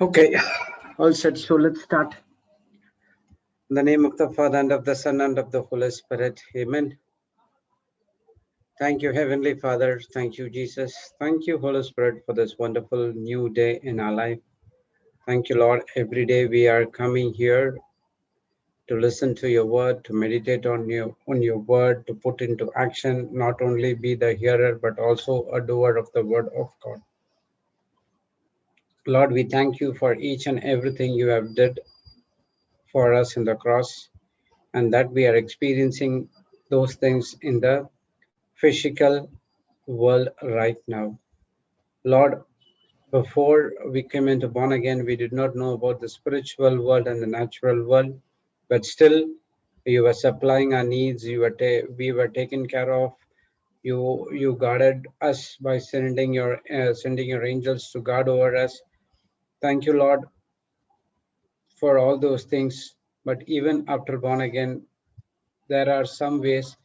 Okay, all set. So let's start. In the name of the Father, and of the Son, and of the Holy Spirit. Amen. Thank you, Heavenly Father. Thank you, Jesus. Thank you, Holy Spirit, for this wonderful new day in our life. Thank you, Lord. Every day we are coming here to listen to your word, to meditate on your word, to put into action, not only be the hearer, but also a doer of the word of God. Lord, we thank you for each and everything you have did for us in the cross, and that we are experiencing those things in the physical world right now. Lord, before we came into born again, we did not know about the spiritual world and the natural world, but still you were supplying our needs. We were taken care of. You guarded us by sending your angels to guard over us. Thank you, Lord, for all those things. But even after born again, there are some ways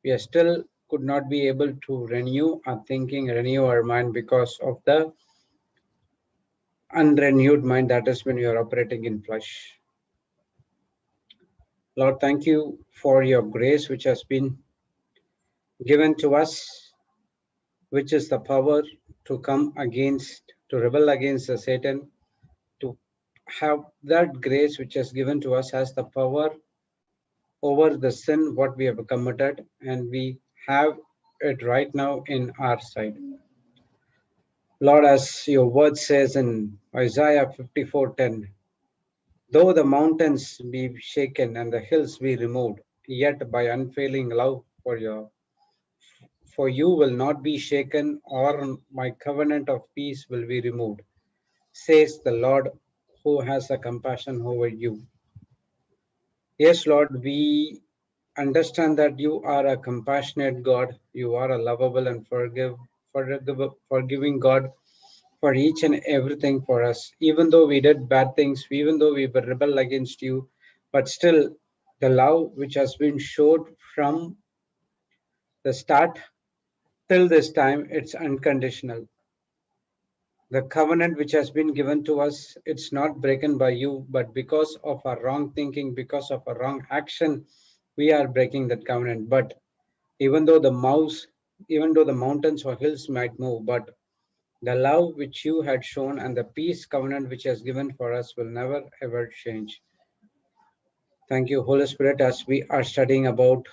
we are still could not be able to renew our thinking, renew our mind because of the unrenewed mind, that is when you are operating in flesh. Lord, thank you for your grace which has been given to us, which is the power to come against, to rebel against the Satan, to have that grace which is given to us has the power over the sin what we have committed, and we have it right now in our side. Lord, as your word says in Isaiah 54:10, though the mountains be shaken and the hills be removed, yet by unfailing love for you will not be shaken, or my covenant of peace will be removed, says the Lord who has a compassion over you. Yes, Lord, we understand that you are a compassionate God. You are a lovable and forgiving God for each and everything for us. Even though we did bad things, even though we were rebel against you, but still the love which has been showed from the start till this time, it's unconditional. The covenant which has been given to us, it's not broken by you, but because of our wrong thinking, because of our wrong action, we are breaking that covenant. But even though the mountains or hills might move, but the love which you had shown and the peace covenant which has given for us will never ever change. Thank you, Holy Spirit, as we are studying about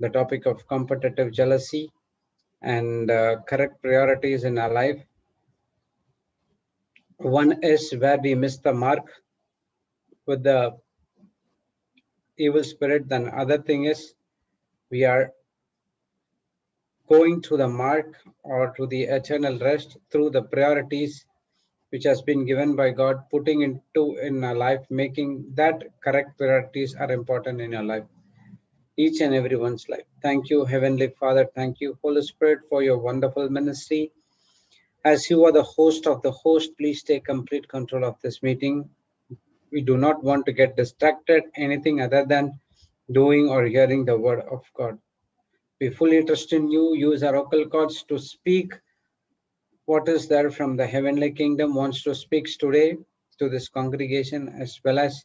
the topic of competitive jealousy and correct priorities in our life. One is where we miss the mark with the evil spirit. Then other thing is we are going to the mark or to the eternal rest through the priorities which has been given by God, putting into in our life, making that correct priorities are important in your life, each and everyone's life. Thank you, Heavenly Father. Thank you, Holy Spirit, for your wonderful ministry. As you are the host of the host, please take complete control of this meeting. We do not want to get distracted anything other than doing or hearing the word of God. We fully trust in you. Use our oracle cards to speak what is there from the heavenly kingdom wants to speak today to this congregation, as well as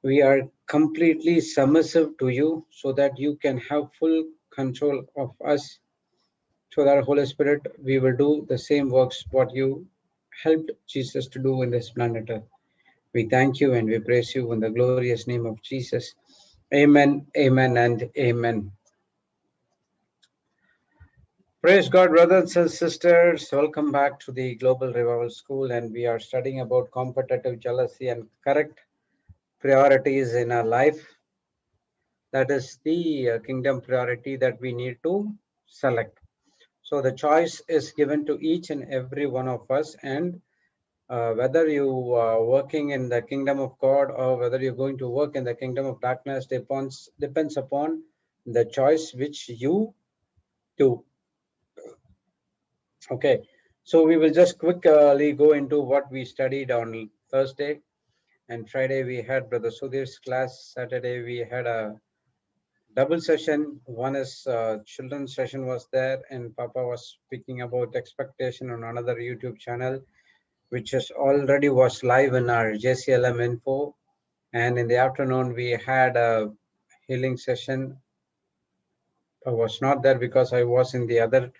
we are completely submissive to you so that you can have full control of us. So that Holy Spirit, we will do the same works what you helped Jesus to do in this planet Earth. We thank you and we praise you in the glorious name of Jesus. Amen, amen, and amen. Praise God, brothers and sisters. Welcome back to the Global Revival School, and we are studying about competitive jealousy and correct priorities in our life. That is the kingdom priority that we need to select. So the choice is given to each and every one of us, and whether you are working in the kingdom of God or whether you're going to work in the kingdom of darkness depends upon the choice which you do. Okay, so we will just quickly go into what we studied on Thursday, and Friday we had Brother Sudhir's class. Saturday we had double session. One is children's session was there, and Papa was speaking about expectation on another YouTube channel, which is already was live in our JCILM info. And in the afternoon, we had a healing session. I was not there because I was in the other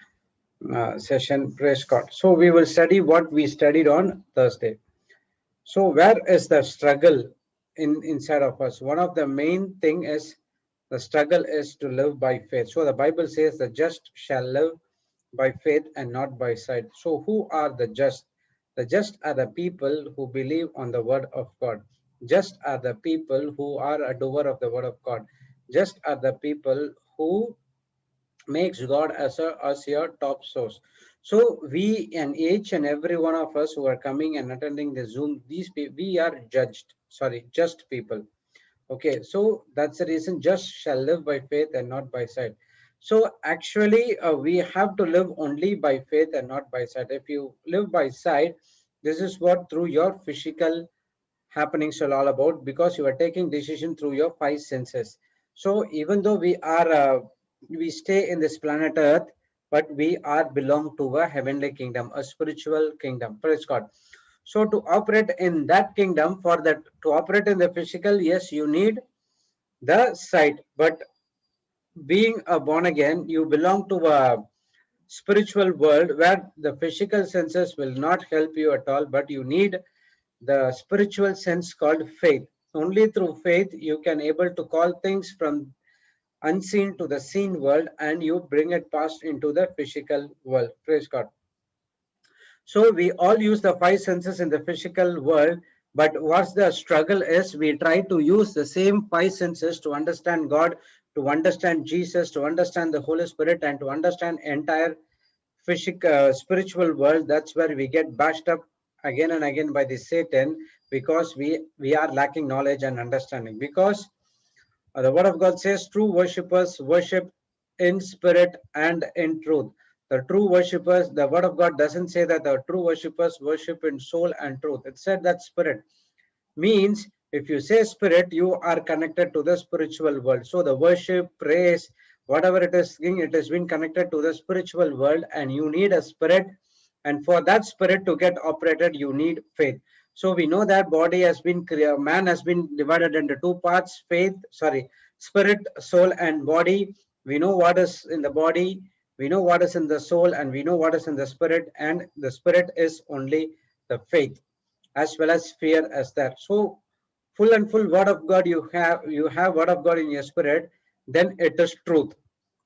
session. Praise God. So we will study what we studied on Thursday. So where is the struggle inside of us? One of the main thing is the struggle is to live by faith. So the Bible says the just shall live by faith and not by sight. So who are the just? The just are the people who believe on the word of God. Just are the people who are a doer of the word of God. Just are the people who makes God as your top source. So we and each and every one of us who are coming and attending the Zoom, we are just people. Okay, so that's the reason just shall live by faith and not by sight. So actually, we have to live only by faith and not by sight. If you live by sight, this is what through your physical happenings are all about, because you are taking decision through your five senses. So even though we stay in this planet Earth, but we are belong to a heavenly kingdom, a spiritual kingdom. Praise God. So to operate in that kingdom, for that to operate in the physical, yes, you need the sight. But being a born again, you belong to a spiritual world where the physical senses will not help you at all, but you need the spiritual sense called faith. Only through faith you can able to call things from unseen to the seen world, and you bring it past into the physical world. Praise God. So we all use the five senses in the physical world, but what's the struggle is we try to use the same five senses to understand God, to understand Jesus, to understand the Holy Spirit, and to understand entire spiritual world. That's where we get bashed up again and again by the Satan, because we are lacking knowledge and understanding. Because the word of God says true worshippers worship in spirit and in truth. The true worshippers, the word of God doesn't say that the true worshippers worship in soul and truth. It said that spirit means, if you say spirit, you are connected to the spiritual world. So the worship, praise, whatever it is, it has been connected to the spiritual world, and you need a spirit. And for that spirit to get operated, you need faith. So we know that body has been man has been divided into two parts: spirit, soul, and body. We know what is in the body, we know what is in the soul, and we know what is in the spirit. And the spirit is only the faith, as well as fear as that. So full and full word of God you have word of God in your spirit, then it is truth.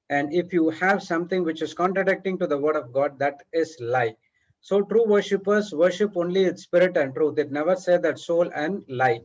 And if you have something which is contradicting to the word of God, that is lie. So true worshippers worship only its spirit and truth. It never said that soul and lie.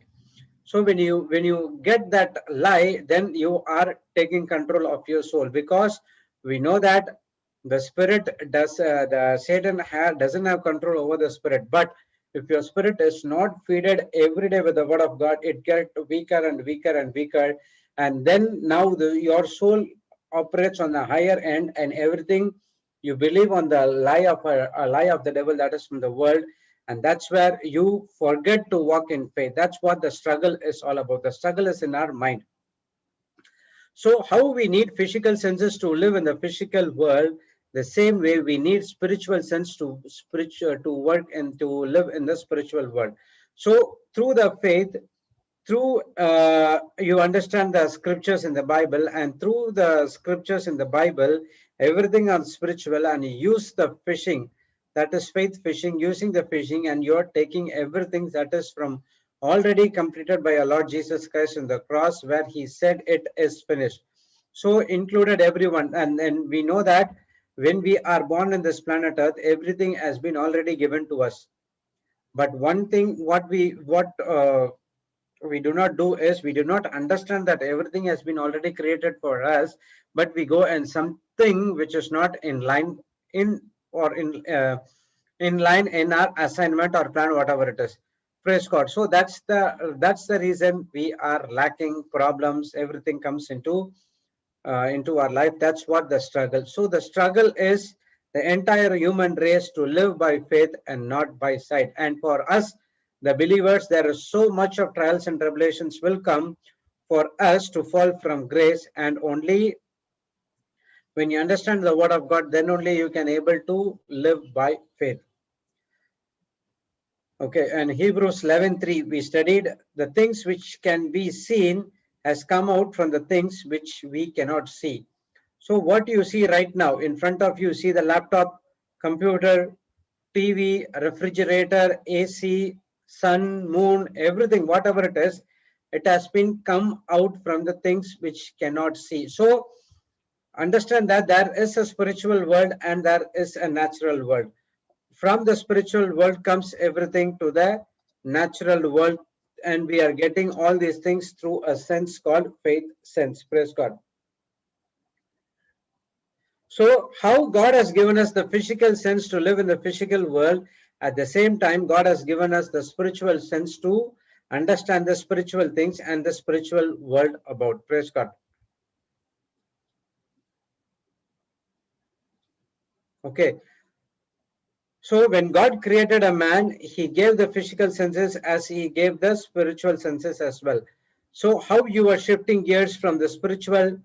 So when you get that lie, then you are taking control of your soul, because we know that the spirit the Satan doesn't have control over the spirit. But if your spirit is not feeded every day with the word of God, it gets weaker and weaker and weaker, and then now your soul operates on the higher end, and everything you believe on the lie of a lie of the devil, that is from the world. And that's where you forget to walk in faith. That's what the struggle is all about. The struggle is in our mind. So how we need physical senses to live in the physical world, the same way we need spiritual sense to work and to live in the spiritual world. So through the faith, through you understand the scriptures in the Bible, and through the scriptures in the Bible, everything on spiritual, and you use the fishing, that is faith fishing, using the fishing, and you're taking everything that is from already completed by our Lord Jesus Christ in the cross, where he said it is finished. So included everyone. And we know that when we are born in this planet Earth, everything has been already given to us. But one thing what we do not do is, we do not understand that everything has been already created for us, but we go and something which is not in line in or in line in our assignment or plan, whatever it is. Praise God. So that's the reason we are lacking problems. Everything comes into our life. That's what the struggle. So the struggle is the entire human race to live by faith and not by sight. And for us, the believers, there is so much of trials and tribulations will come for us to fall from grace, and only when you understand the word of God, then only you can able to live by faith. Okay, and Hebrews 11:3, we studied the things which can be seen has come out from the things which we cannot see. So what you see right now in front of you, see the laptop, computer, TV, refrigerator, AC, sun, moon, everything, whatever it has been come out from the things which cannot see. So understand that there is a spiritual world and there is a natural world. From the spiritual world comes everything to the natural world, and we are getting all these things through a sense called faith sense. Praise God. So how God has given us the physical sense to live in the physical world, at the same time God has given us the spiritual sense to understand the spiritual things and the spiritual world about. Praise God. Okay. So when God created a man, he gave the physical senses as he gave the spiritual senses as well. So how you are shifting gears from the spiritual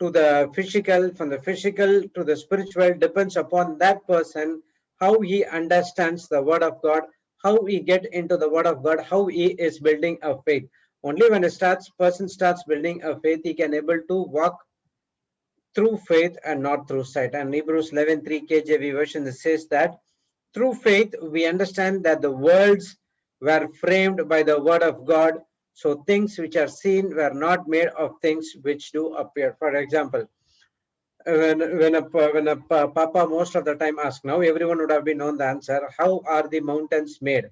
to the physical, from the physical to the spiritual, depends upon that person, how he understands the word of God, how he get into the word of God, how he is building a faith. Only when a person starts building a faith, he can able to walk through faith and not through sight. And Hebrews 11:3 KJV version says that through faith we understand that the worlds were framed by the word of God, so things which are seen were not made of things which do appear. For example, when a papa most of the time asks, now everyone would have been known the answer, how are the mountains made?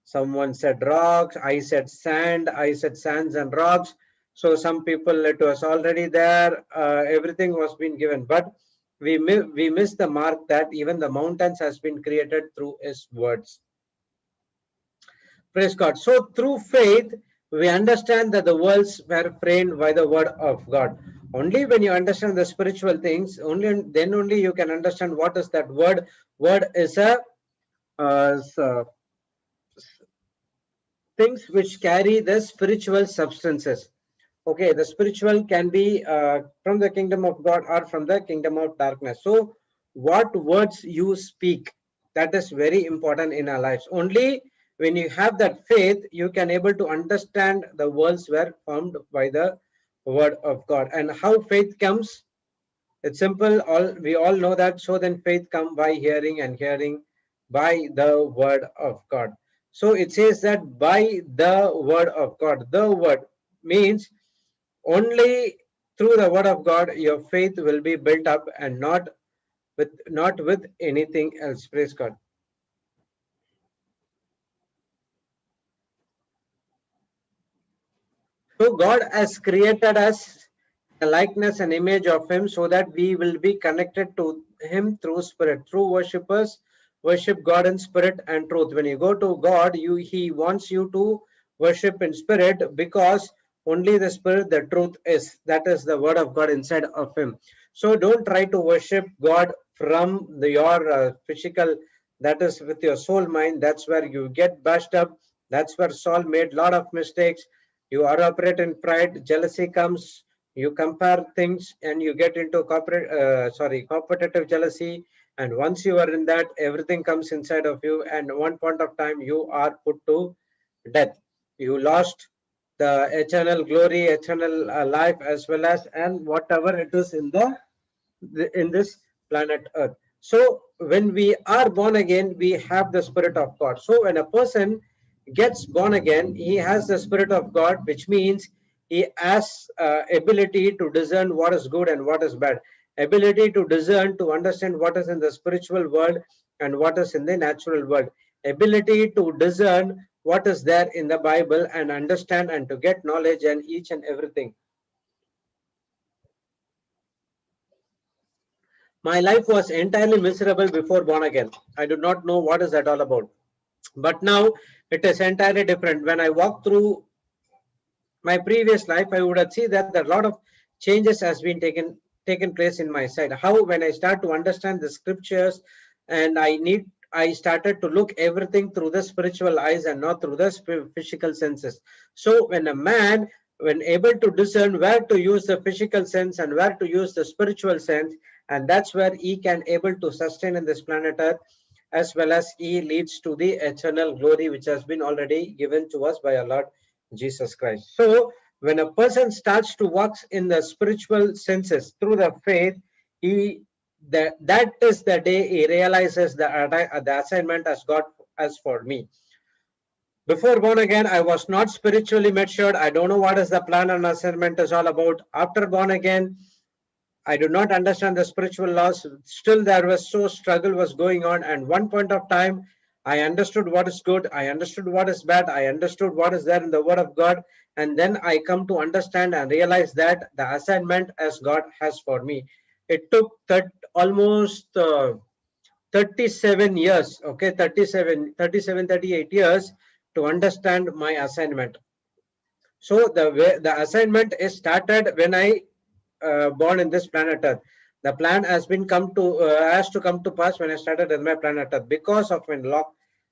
Someone said rocks, I said sand, I said sands and rocks. So some people, it was already there, everything was been given, but we missed the mark that even the mountains has been created through his words. Praise God. So through faith, we understand that the worlds were framed by the word of God. Only when you understand the spiritual things, only then only you can understand what is that word. Word is a things which carry the spiritual substances. Okay, the spiritual can be from the kingdom of God or from the kingdom of darkness. So what words you speak, that is very important in our lives. Only when you have that faith, you can able to understand the worlds were formed by the word of God. And how faith comes, it's simple. All we all know that. So then faith come by hearing, and hearing by the word of God. So it says that by the word of God. The word means only through the word of God your faith will be built up, and not with anything else. Praise God. So God has created us the likeness and image of him, so that we will be connected to him through spirit. Through worshippers worship God in spirit and truth. When you go to God, he wants you to worship in spirit, because only the spirit, the truth is, that is the word of God inside of him. So don't try to worship God from your physical, that is with your soul mind. That's where you get bashed up. That's where Saul made a lot of mistakes. You are operate in pride, jealousy comes, you compare things, and you get into competitive jealousy. And once you are in that, everything comes inside of you, and one point of time you are put to death. You lost the eternal glory, eternal life, as well as and whatever it is in this planet earth. So when we are born again, we have the spirit of God. So when a person gets born again, he has the spirit of God, which means he has ability to discern what is good and what is bad, ability to discern, to understand what is in the spiritual world and what is in the natural world, ability to discern what is there in the Bible and understand and to get knowledge and each and everything. My life was entirely miserable before born again. I did not know what is that all about. But now it is entirely different. When I walk through my previous life, I would have seen that a lot of changes has been taken place in my side. How when I start to understand the scriptures, and I started to look everything through the spiritual eyes and not through the physical senses. So when a man when able to discern where to use the physical sense and where to use the spiritual sense, and that's where he can able to sustain in this planet earth, as well as he leads to the eternal glory which has been already given to us by our Lord Jesus Christ. So when a person starts to walk in the spiritual senses through the faith, he that is the day he realizes the assignment as God has for me. Before born again, I was not spiritually matured. I don't know what is the plan and assignment is all about. After born again, I do not understand the spiritual laws. Still, there was so struggle was going on. And one point of time, I understood what is good. I understood what is bad. I understood what is there in the Word of God. And then I come to understand and realize that the assignment as God has for me. It took almost 37 years, okay, 38 years to understand my assignment. So the assignment is started when I born in this planet Earth. The plan has to come to pass when I started in my planet Earth, because of my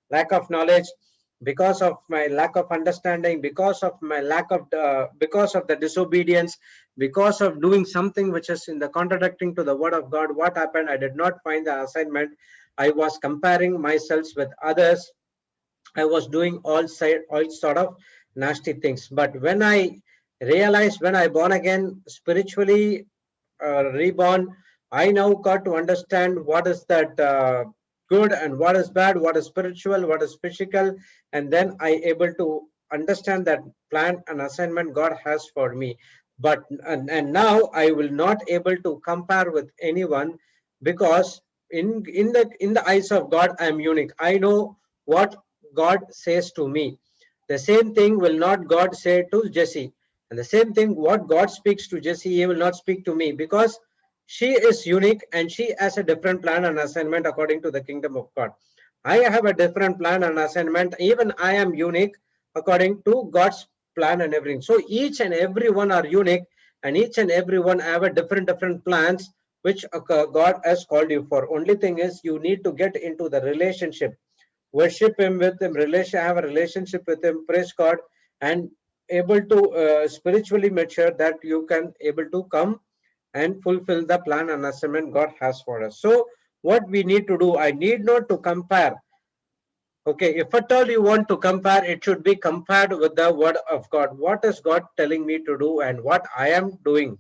lack of knowledge, because of my lack of understanding, because of my because of the disobedience, because of doing something which is in the contradicting to the Word of God. What happened? I did not find the assignment. I was comparing myself with others. I was doing all sort of nasty things. But when I realized, when I born again, spiritually reborn, I now got to understand what is that good and what is bad, what is spiritual, what is physical, and then I able to understand that plan and assignment God has for me. But and now I will not able to compare with anyone, because in the eyes of God I am unique. I know what God says to me. The same thing will not God say to Jesse. And the same thing, what God speaks to Jesse, he will not speak to me, because she is unique and she has a different plan and assignment according to the kingdom of God. I have a different plan and assignment. Even I am unique according to God's plan and everything. So each and every one are unique, and each and every one have a different plans which God has called you for. Only thing is you need to get into the relationship, worship him, with him, have a relationship with him, praise God, and able to spiritually mature, that you can able to come and fulfill the plan and assignment God has for us. So what we need to do, I need not to compare. Okay, if at all you want to compare, it should be compared with the Word of God. What is God telling me to do and what I am doing?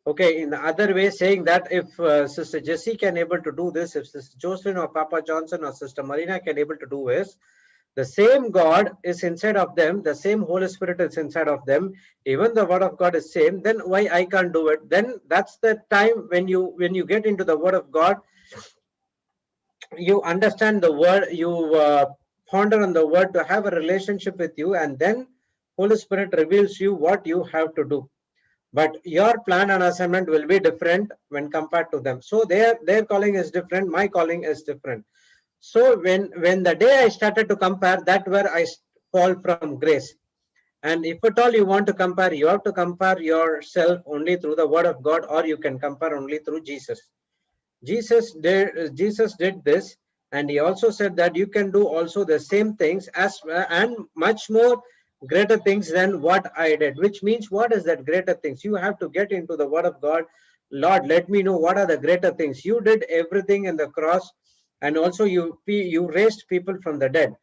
Okay, in the other way, saying that if Sister Jessie can able to do this, if Sister Jocelyn or Papa Johnson or Sister Marina can able to do this, the same God is inside of them, the same Holy Spirit is inside of them, even the Word of God is same, then why I can't do it? Then that's the time when you get into the Word of God, you understand the Word, you ponder on the Word to have a relationship with you, and then Holy Spirit reveals you what you have to do. But your plan and assignment will be different when compared to them. So their calling is different, my calling is different. So when the day I started to compare, that where I fall from grace. And if at all you want to compare, you have to compare yourself only through the Word of God, or you can compare only through Jesus. Jesus did this, and he also said that you can do also the same things as and much more greater things than what I did. Which means, what is that greater things? You have to get into the Word of God. Lord, let me know what are the greater things. You did everything in the cross, and also you raised people from the dead.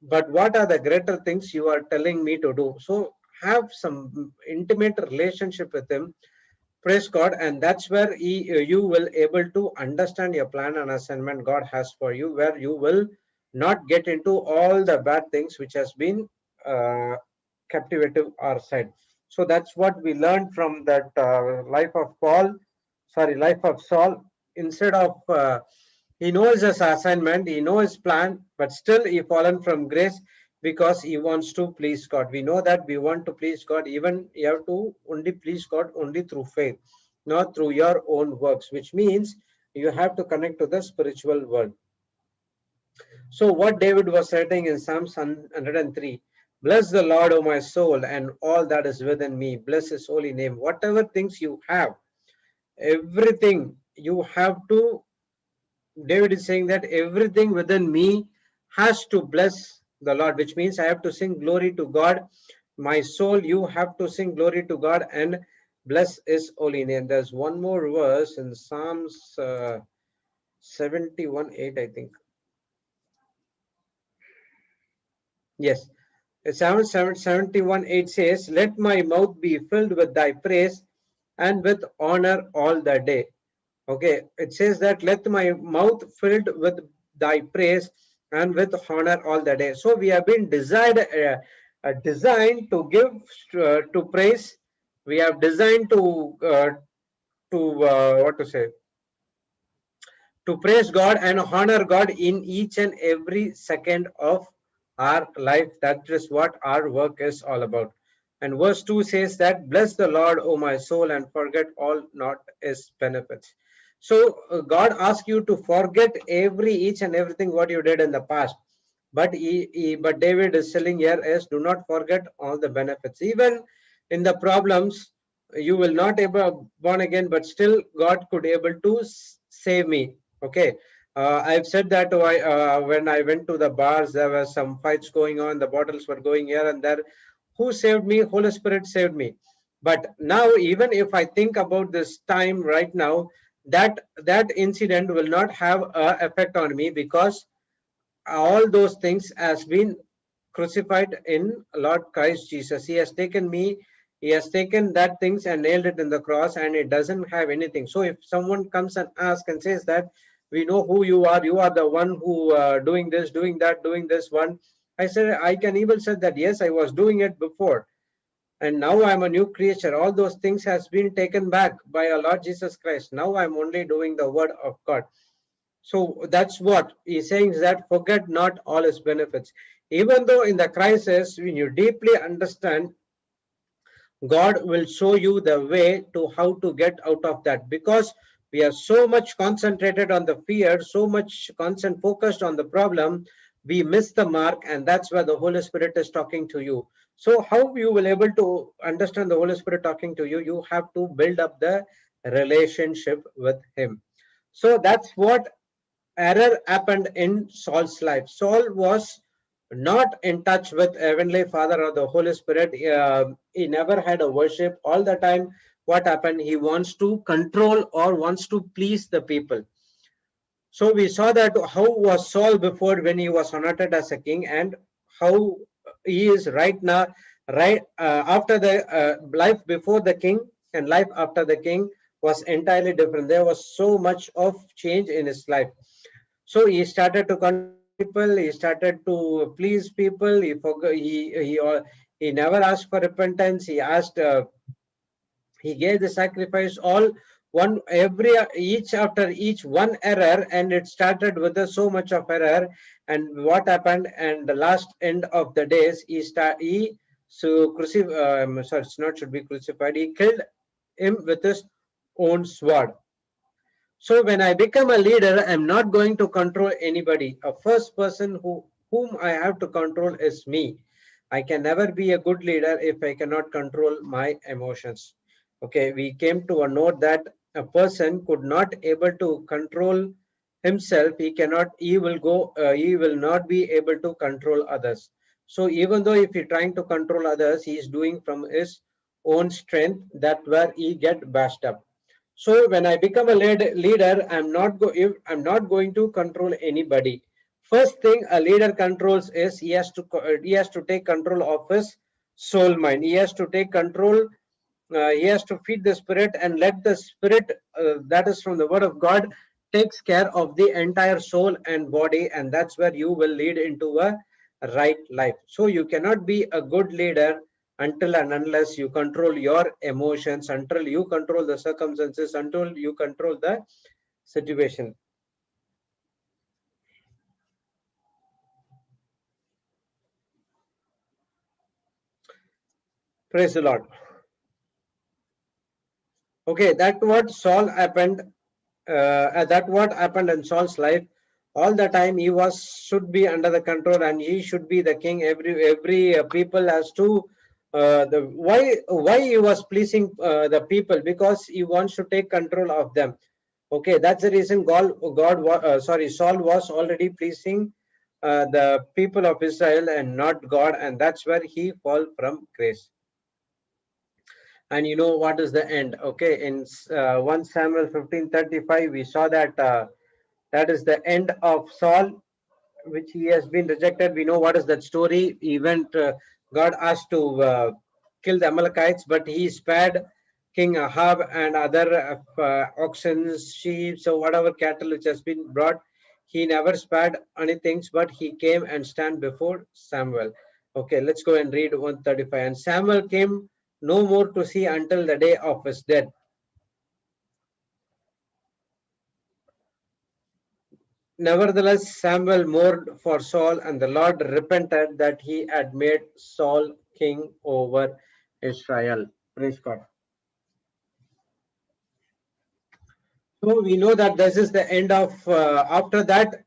But what are the greater things you are telling me to do? So have some intimate relationship with him, praise God, and that's where you will able to understand your plan and assignment God has for you, where you will not get into all the bad things which has been captivative our side. So that's what we learned from that life of Saul. Instead of he knows his assignment, he knows his plan, but still he fallen from grace, because he wants to please God. We know that we want to please God, even you have to only please God only through faith, not through your own works, which means you have to connect to the spiritual world. So what David was writing in Psalms 103, bless the Lord, O my soul, and all that is within me. Bless his holy name. Whatever things you have, everything you have to, David is saying that everything within me has to bless the Lord, which means I have to sing glory to God. My soul, you have to sing glory to God and bless his holy name. There's one more verse in Psalms 71:8, I think. Yes. Psalm 71:8 says, let my mouth be filled with thy praise and with honor all the day. Okay, it says that let my mouth filled with thy praise and with honor all the day. So we have been designed to give to praise. We have designed to what to say, to praise God and honor God in each and every second of our life. That is what our work is all about. And verse 2 says that, bless the Lord, O my soul, and forget all not his benefits. So God asks you to forget each and everything what you did in the past. But but David is telling here is, do not forget all the benefits. Even in the problems, you will not able born again, but still God could able to save me. Okay, I've said that when I went to the bars, there were some fights going on. The bottles were going here and there. Who saved me? Holy Spirit saved me. But now, even if I think about this time right now, that incident will not have a effect on me, because all those things has been crucified in Lord Christ Jesus. He has taken me, he has taken that things and nailed it in the cross, and it doesn't have anything. So if someone comes and asks and says that, we know who you are the one who doing this, doing that, doing this one. I said, I can even say that, yes, I was doing it before, and now I'm a new creature. All those things has been taken back by our Lord Jesus Christ. Now I'm only doing the word of God. So that's what he's saying, is that forget not all his benefits. Even though in the crisis, when you deeply understand, God will show you the way to how to get out of that, because we are so much concentrated on the fear, so much focused on the problem, we miss the mark, and that's where the Holy Spirit is talking to you. So how you will able to understand the Holy Spirit talking to you? You have to build up the relationship with him. So that's what error happened in Saul's life. Saul was not in touch with Heavenly Father or the Holy Spirit. He never had a worship. All the time, what happened? He wants to control or wants to please the people. So we saw that how was Saul before when he was anointed as a king, and how he is right now, right after the life before the king and life after the king was entirely different. There was so much of change in his life. So he started to control people. He started to please people. He forgot. He never asked for repentance. He asked. He gave the sacrifice all one every each after each one error, and it started with so much of error. And what happened? And the last end of the days, he so crucified. Sorry, it's not should be crucified. He killed him with his own sword. So when I become a leader, I'm not going to control anybody. A first person whom I have to control is me. I can never be a good leader if I cannot control my emotions. Okay, we came to a note that a person could not able to control himself. He will not be able to control others. So even though if he's trying to control others, he is doing from his own strength, that where he get bashed up. So when I become a leader, I'm not going to control anybody. First thing a leader controls is he has to take control of his soul mind. He has to take control. He has to feed the spirit and let the spirit that is from the word of God takes care of the entire soul and body, and that's where you will lead into a right life. So you cannot be a good leader until and unless you control your emotions, until you control the circumstances, until you control the situation. Praise the Lord. Okay, that what Saul happened. That what happened in Saul's life. All the time he was should be under the control, and he should be the king. Every people has to the why he was pleasing the people, because he wants to take control of them. Okay, that's the reason Saul was already pleasing the people of Israel and not God, and that's where he fall from grace. And you know what is the end? Okay, in 1 Samuel 15:35, we saw that that is the end of Saul, which he has been rejected. We know what is that story. He went, God asked to kill the Amalekites, but he spared King Ahab and other oxen, sheep, so whatever cattle which has been brought. He never spared anything, but he came and stand before Samuel. Okay, let's go and read 135. And Samuel came no more to see until the day of his death. Nevertheless, Samuel mourned for Saul, and the Lord repented that he had made Saul king over Israel. Praise God. So we know that this is the end of, after that,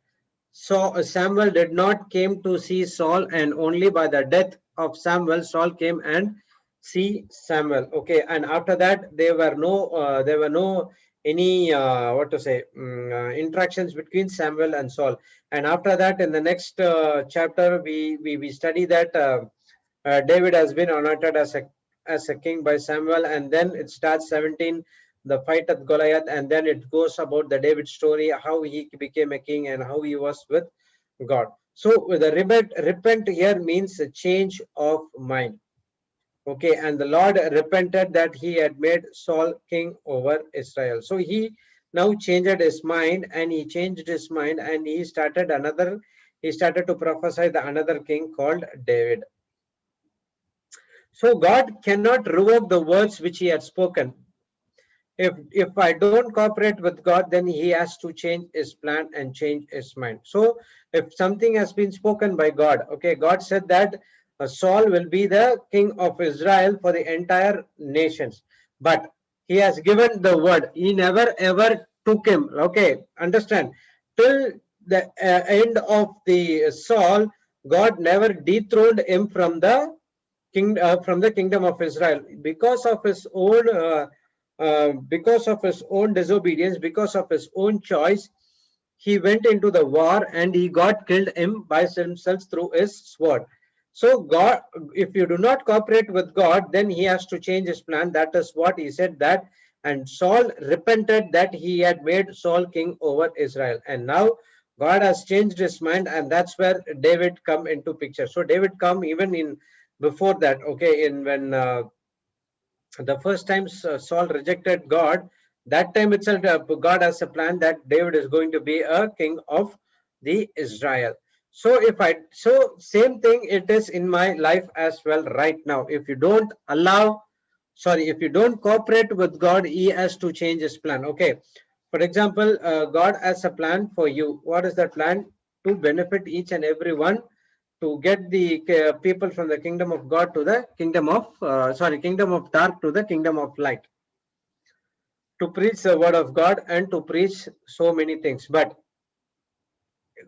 so Samuel did not came to see Saul, and only by the death of Samuel, Saul came and see Samuel. Okay, and after that, there were no any what to say interactions between Samuel and Saul. And after that, in the next chapter, we study that David has been anointed as a king by Samuel, and then it starts 17 the fight at Goliath, and then it goes about the David story, how he became a king and how he was with God. So the repent here means a change of mind. Okay, and the Lord repented that he had made Saul king over Israel. So he now changed his mind, and he changed his mind, and he started to prophesy the another king called David. So God cannot revoke the words which he had spoken. If I don't cooperate with God, then he has to change his plan and change his mind. So if something has been spoken by God, okay, God said that Saul will be the king of Israel for the entire nations, but he has given the word. He never ever took him. Okay, understand? Till the end of the Saul, God never dethroned him from the kingdom of Israel because of his own disobedience, because of his own choice. He went into the war and he got killed him by himself through his sword. So God, if you do not cooperate with God, then he has to change his plan. That is what he said that. And Saul repented that he had made Saul king over Israel. And now God has changed his mind, and that's where David come into picture. So David come even in before that. Okay, in when the first time Saul rejected God, that time itself God has a plan that David is going to be a king of the Israel. So same thing it is in my life as well right now. If you don't if you don't cooperate with God, he has to change his plan. Okay, for example, God has a plan for you. What is that plan? To benefit each and every one, to get the people from the kingdom of God to the kingdom of dark to the kingdom of light, to preach the word of God and to preach so many things. But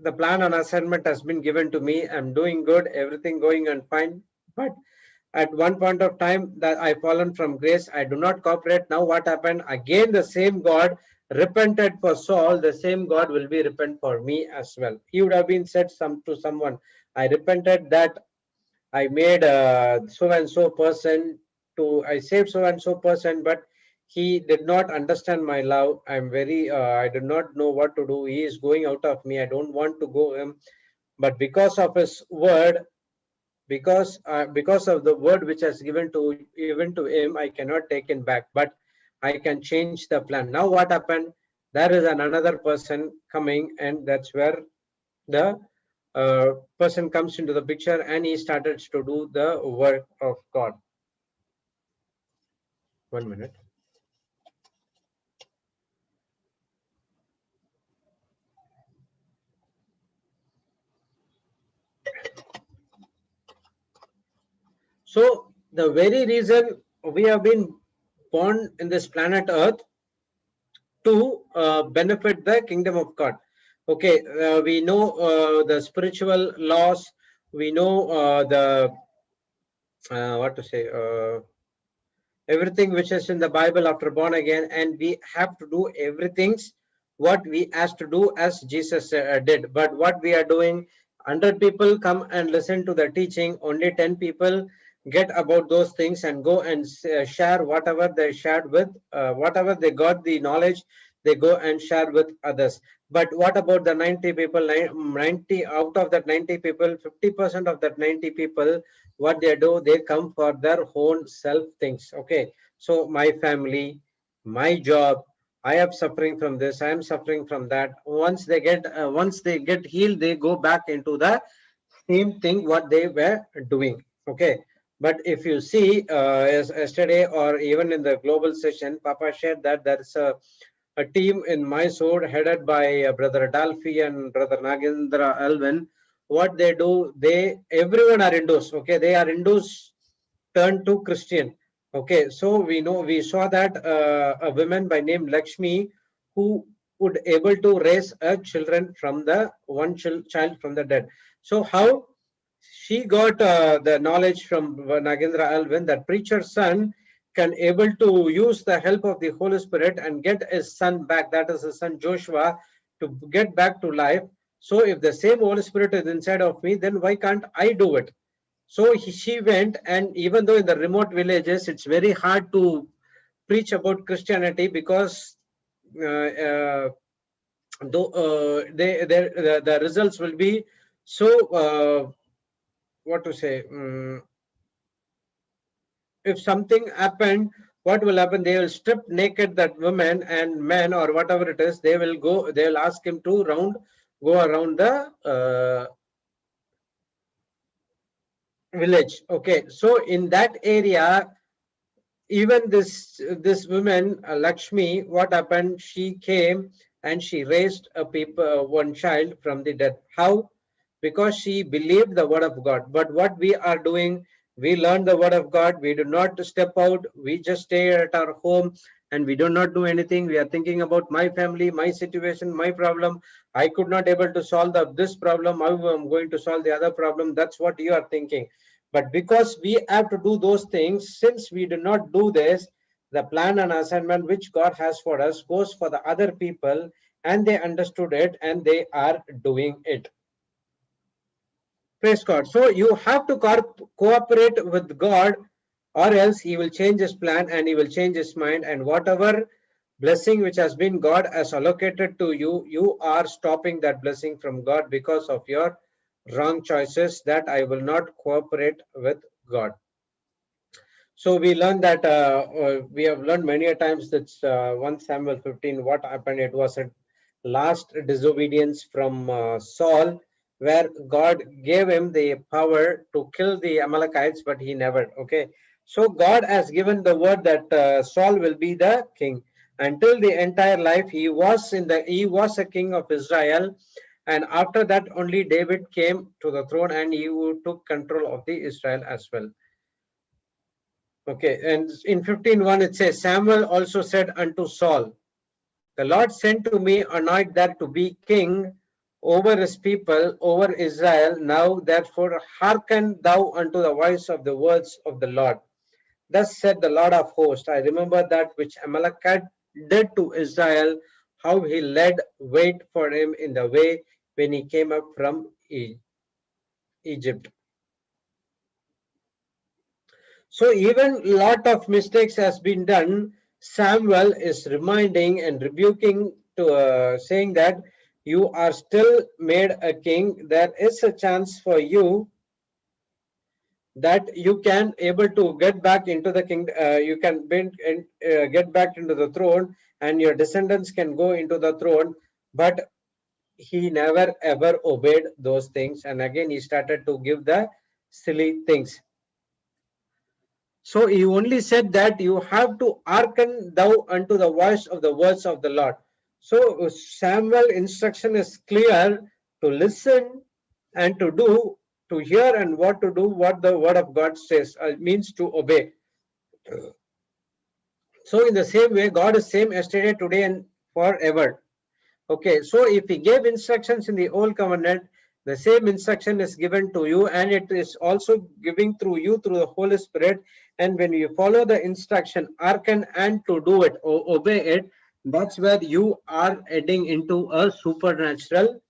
the plan and assignment has been given to me. I'm doing good, everything going on fine. But at one point of time that I fallen from grace, I do not cooperate. Now what happened? Again, the same God repented for Saul, the same God will be repent for me as well. He would have been said to someone, I repented that I made so and so person I saved so and so person, but he did not understand my love. I'm very, I do not know what to do. He is going out of me. I don't want to go him. But because of his word, because of the word which has given to him, I cannot take it back, but I can change the plan. Now what happened? There is another person coming, and that's where the person comes into the picture, and he started to do the work of God. 1 minute. So the very reason we have been born in this planet Earth to benefit the kingdom of God. Okay, we know the spiritual laws. We know the what to say. Everything which is in the Bible after born again, and we have to do everything what we asked to do as Jesus did. But what we are doing, 100 people come and listen to the teaching, only 10 people get about those things and go and share whatever they shared with, whatever they got the knowledge, they go and share with others. But what about the 90 people? 90 out of that 90 people, 50% of that 90 people, what they do, they come for their own self things. Okay, so my family, my job, I am suffering from this, I am suffering from that. Once they get healed, they go back into the same thing what they were doing. Okay, but if you see, as yesterday or even in the global session, Papa shared that there's a team in Mysore headed by Brother Adolphi and Brother Nagendra Alvin. What they do, they everyone are Hindus. Okay, they are Hindus turned to Christian. Okay, so we saw that a woman by name Lakshmi who would able to raise a children from the one child from the dead. So how she got the knowledge from Nagendra Alvin that preacher's son can able to use the help of the Holy Spirit and get his son back, that is his son Joshua, to get back to life. So if the same Holy Spirit is inside of me, then why can't I do it? So she went, and even though in the remote villages it's very hard to preach about Christianity, because uh, though the results will be so what to say, if something happened, what will happen, they will strip naked that woman and man or whatever it is, they will go, they will ask him to go around the village. Okay, so in that area, even this woman Lakshmi, what happened, she came and she raised a people, one child from the dead. How? Because she believed the word of God. But what we are doing, we learn the word of God, we do not step out, we just stay at our home and we do not do anything. We are thinking about my family, my situation, my problem. I could not able to solve this problem, how I'm going to solve the other problem. That's what you are thinking. But because we have to do those things, since we do not do this, the plan and assignment which God has for us goes for the other people, and they understood it and they are doing it. Praise God. So you have to cooperate with God, or else He will change His plan and He will change His mind. And whatever blessing which has been God has allocated to you, you are stopping that blessing from God because of your wrong choices, that I will not cooperate with God. So we learned that we have learned many a times that 1 Samuel 15, what happened, it was a last disobedience from Saul, where God gave him the power to kill the Amalekites, but he never. Okay, so God has given the word that Saul will be the king. Until the entire life, he was a king of Israel, and after that only David came to the throne and he took control of the Israel as well. Okay, and in 15:1 it says, Samuel also said unto Saul, the Lord sent to me, anoint that to be king over his people, over Israel. Now therefore hearken thou unto the voice of the words of the Lord. Thus said the Lord of hosts, I remember that which Amalekite did to Israel, how he led wait for him in the way when he came up from Egypt. So even lot of mistakes has been done. Samuel is reminding and rebuking to saying that you are still made a king. There is a chance for you that you can able to get back into the king. You can get back into the throne, and your descendants can go into the throne. But he never ever obeyed those things, and again he started to give the silly things. So he only said that you have to hearken thou unto the voice of the words of the Lord. So Samuel instruction is clear, to listen and to do, to hear and what to do, what the word of God says, means to obey. So in the same way, God is same yesterday, today and forever. Okay, so if he gave instructions in the old covenant, the same instruction is given to you, and it is also giving through you through the Holy Spirit. And when you follow the instruction, hearken and to do it, or obey it, that's where you are heading into a supernatural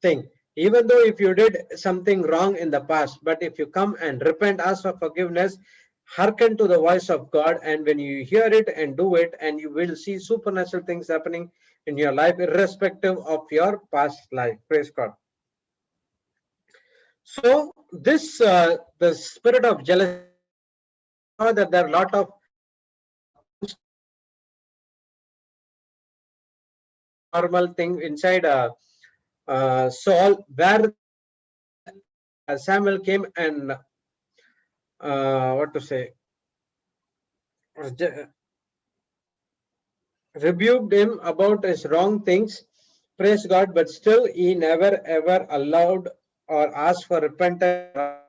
thing. Even though if you did something wrong in the past, but if you come and repent, ask for forgiveness, hearken to the voice of God, and when you hear it and do it, and you will see supernatural things happening in your life, irrespective of your past life. Praise God. So this, the spirit of jealousy, we saw that there are a lot of normal thing inside Saul, where Samuel came and what to say, rebuked him about his wrong things. Praise God, but still he never ever allowed or asked for repentance.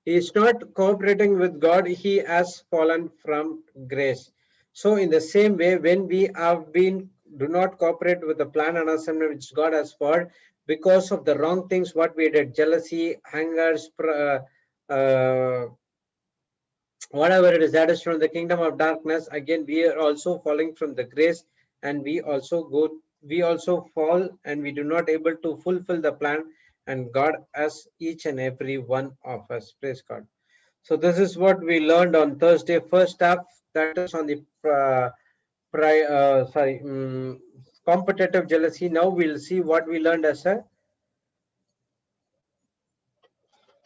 He is not cooperating with God, he has fallen from grace. So in the same way, when we have been do not cooperate with the plan and assignment which God has for, because of the wrong things what we did, jealousy, anger, whatever it is that is from the kingdom of darkness, again we are also falling from the grace, and we also fall, and we do not able to fulfill the plan and God as each and every one of us. Praise God. So this is what we learned on Thursday. First half, that is on the competitive jealousy. Now we'll see what we learned as a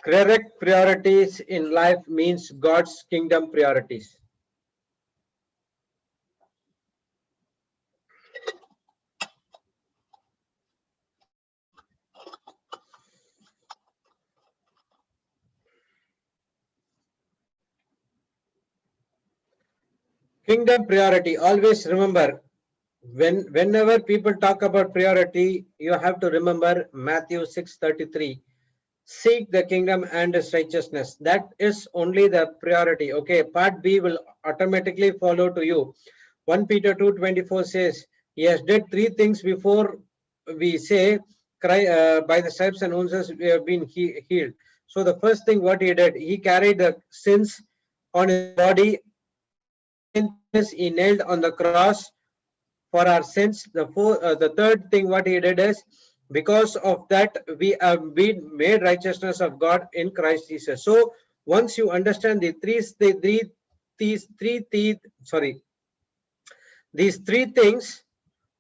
correct priorities in life means God's kingdom priorities. Kingdom priority. Always remember, whenever people talk about priority, you have to remember Matthew 6:33. Seek the kingdom and its righteousness. That is only the priority. Okay, part B will automatically follow to you. 1 Peter 2:24 says, he has did three things before we say, cry, by the stripes and wounds we have been healed. So the first thing what he did, he carried the sins on his body. Second thing is he nailed on the cross for our sins. The third thing what he did is, because of that we have been made righteousness of God in Christ Jesus. So once you understand these three things,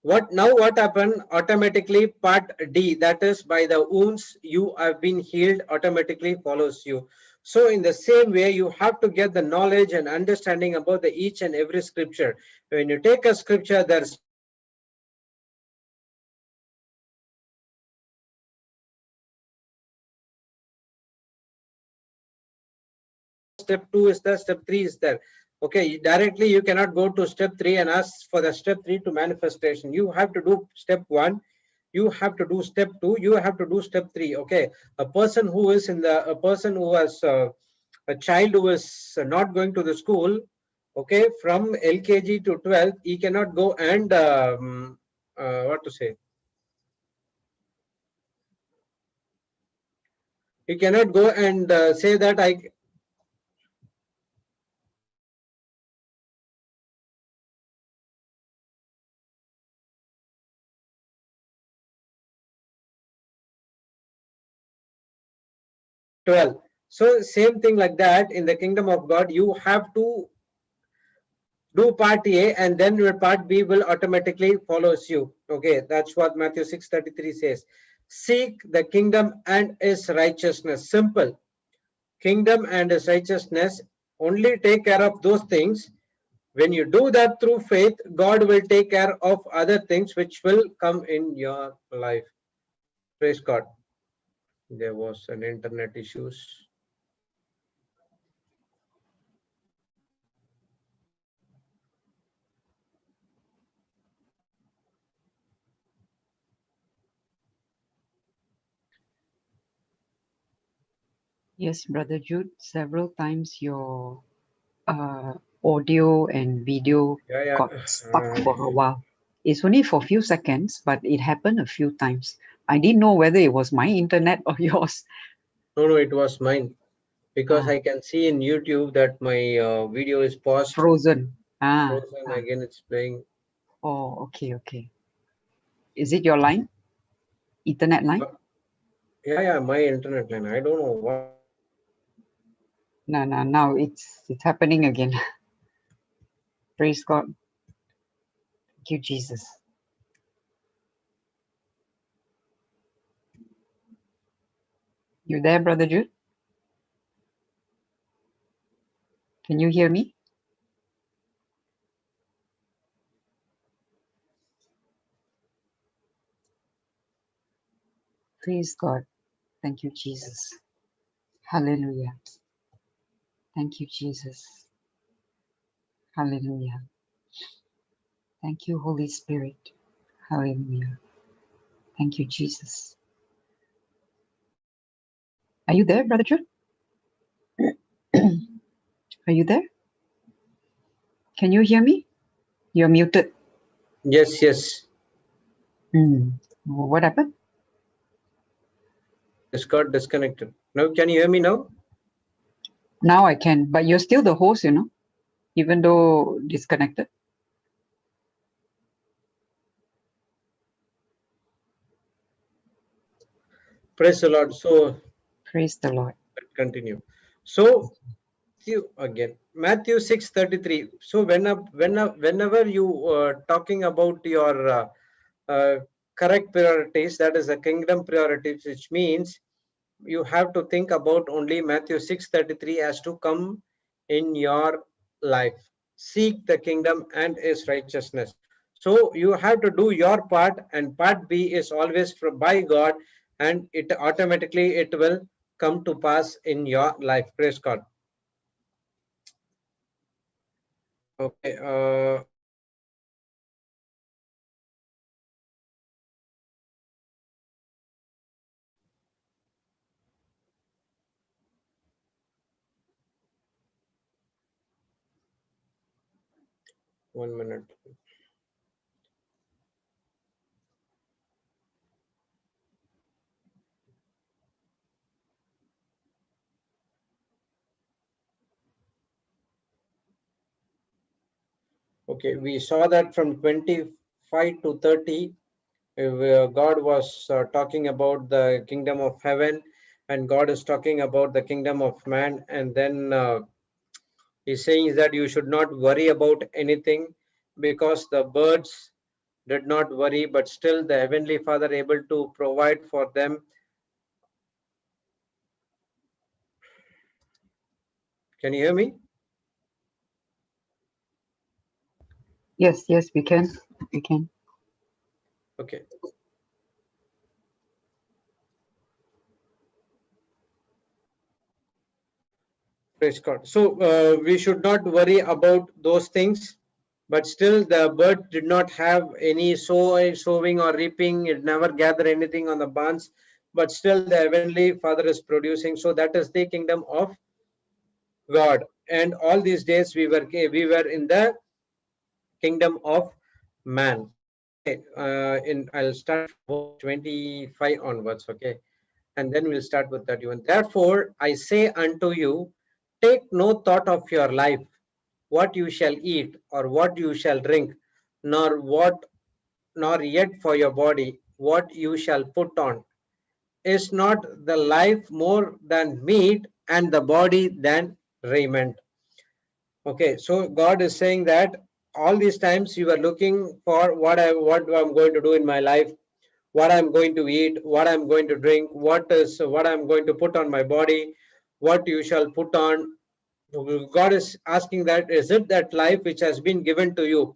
what happened automatically, part D, that is by the wounds you have been healed, automatically follows you. So in the same way, you have to get the knowledge and understanding about the each and every scripture. When you take a scripture, there's step 2 is there, step 3 is there. Okay, directly you cannot go to step 3 and ask for the step 3 to manifestation. You have to do step 1, you have to do step 2, you have to do step 3. Okay, a person who is in the a person who has a child who is not going to the school, okay, from LKG to 12th, he cannot go and what to say, he cannot go and say that I 12. So same thing like that in the kingdom of God, you have to do part A and then your part B will automatically follows you. Okay, that's what Matthew 6:33 says. Seek the kingdom and its righteousness. Simple. Kingdom and its righteousness, only take care of those things. When you do that through faith, God will take care of other things which will come in your life. Praise God. There was an internet issues. Yes, Brother Jude, several times your audio and video Yeah. got stuck for a while. It's only for a few seconds, but it happened a few times. I didn't know whether it was my internet or yours. No, it was mine. Because Ah, I can see in YouTube that my video is paused, frozen. frozen, again it's playing. Oh, okay. Is it your line? Ethernet line? Uh, yeah, my internet line. I don't know what is happening. No, now it's happening again. Praise God. Thank you, Jesus. You there, Brother Jude? Can you hear me? Praise God. Thank you, Jesus. Hallelujah. Thank you, Jesus. Hallelujah. Thank you, Holy Spirit. Hallelujah. Thank you, Jesus. Are you there, Brother Jude? Are you there? Can you hear me? You're muted. Yes. What happened? It's got disconnected. Now, can you hear me now? Now I can, but you're still the host, even though disconnected. Praise the Lord. So, Praise the Lord. continue. So, Matthew 6:33. So, whenever you talking about your uh, correct priorities, that is the kingdom priorities, which means you have to think about only Matthew 6:33 as to come in your life. Seek the kingdom and its righteousness. So you have to do your part, and part B is always by God, and it automatically it will come to pass in your life. Praise God. Okay. 1 minute. Okay, we saw that from 25 to 30, God was talking about the kingdom of heaven, and God is talking about the kingdom of man. And then he's saying that you should not worry about anything, because the birds did not worry, but still the Heavenly Father able to provide for them. Can you hear me? Yes, we can. We can. Okay. Praise God. So we should not worry about those things, but still the bird did not have any sowing or reaping. It never gathered anything on the barns, but still the Heavenly Father is producing. So that is the kingdom of God. And all these days we were in the kingdom of man. Okay. I'll start from verse 25 onwards. Okay. And then we'll start with 31. Therefore, I say unto you, take no thought of your life, what you shall eat or what you shall drink, nor yet for your body, what you shall put on. Is not the life more than meat, and the body than raiment? Okay, so God is saying that all these times you are looking for what I'm going to do in my life, what I'm going to eat, what I'm going to drink, what I'm going to put on my body, what you shall put on. God is asking that, is it that life which has been given to you?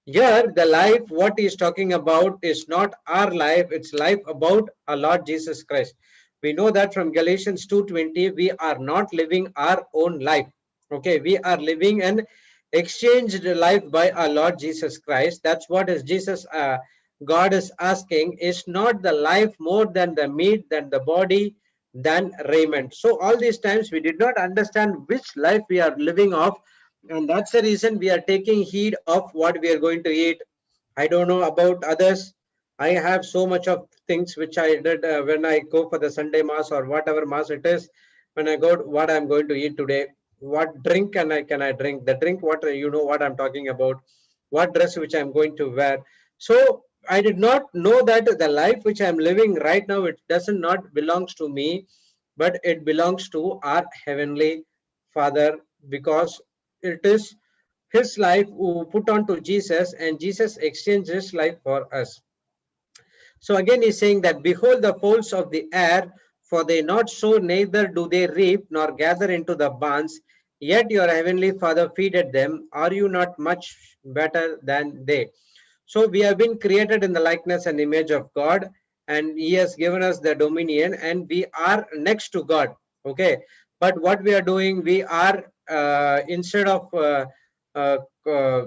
Here, the life what he is talking about is not our life, it's life about our Lord Jesus Christ. We know that from Galatians 2:20, we are not living our own life. Okay, we are living an exchanged life by our Lord Jesus Christ. That's what is God is asking, is not the life more than the meat, than the body, than raiment? So all these times we did not understand which life we are living of, And that's the reason we are taking heed of what we are going to eat. I don't know about others. I have so much of things which I did when I go for the Sunday mass or whatever mass it is. When I go, what I'm going to eat today, what drink can I drink? The drink, what you know what I'm talking about, what dress which I'm going to wear. So I did not know that the life which I'm living right now, it doesn't not belongs to me, but it belongs to our heavenly Father, because it is his life who put on to Jesus, and Jesus exchanged his life for us. So again he's saying that, behold the fowls of the air, for they not sow, neither do they reap, nor gather into the barns, yet your heavenly Father feedeth them. Are you not much better than they? So we have been created in the likeness and image of God, and he has given us the dominion, and we are next to God. Okay, but what we are doing, we are instead of uh, uh,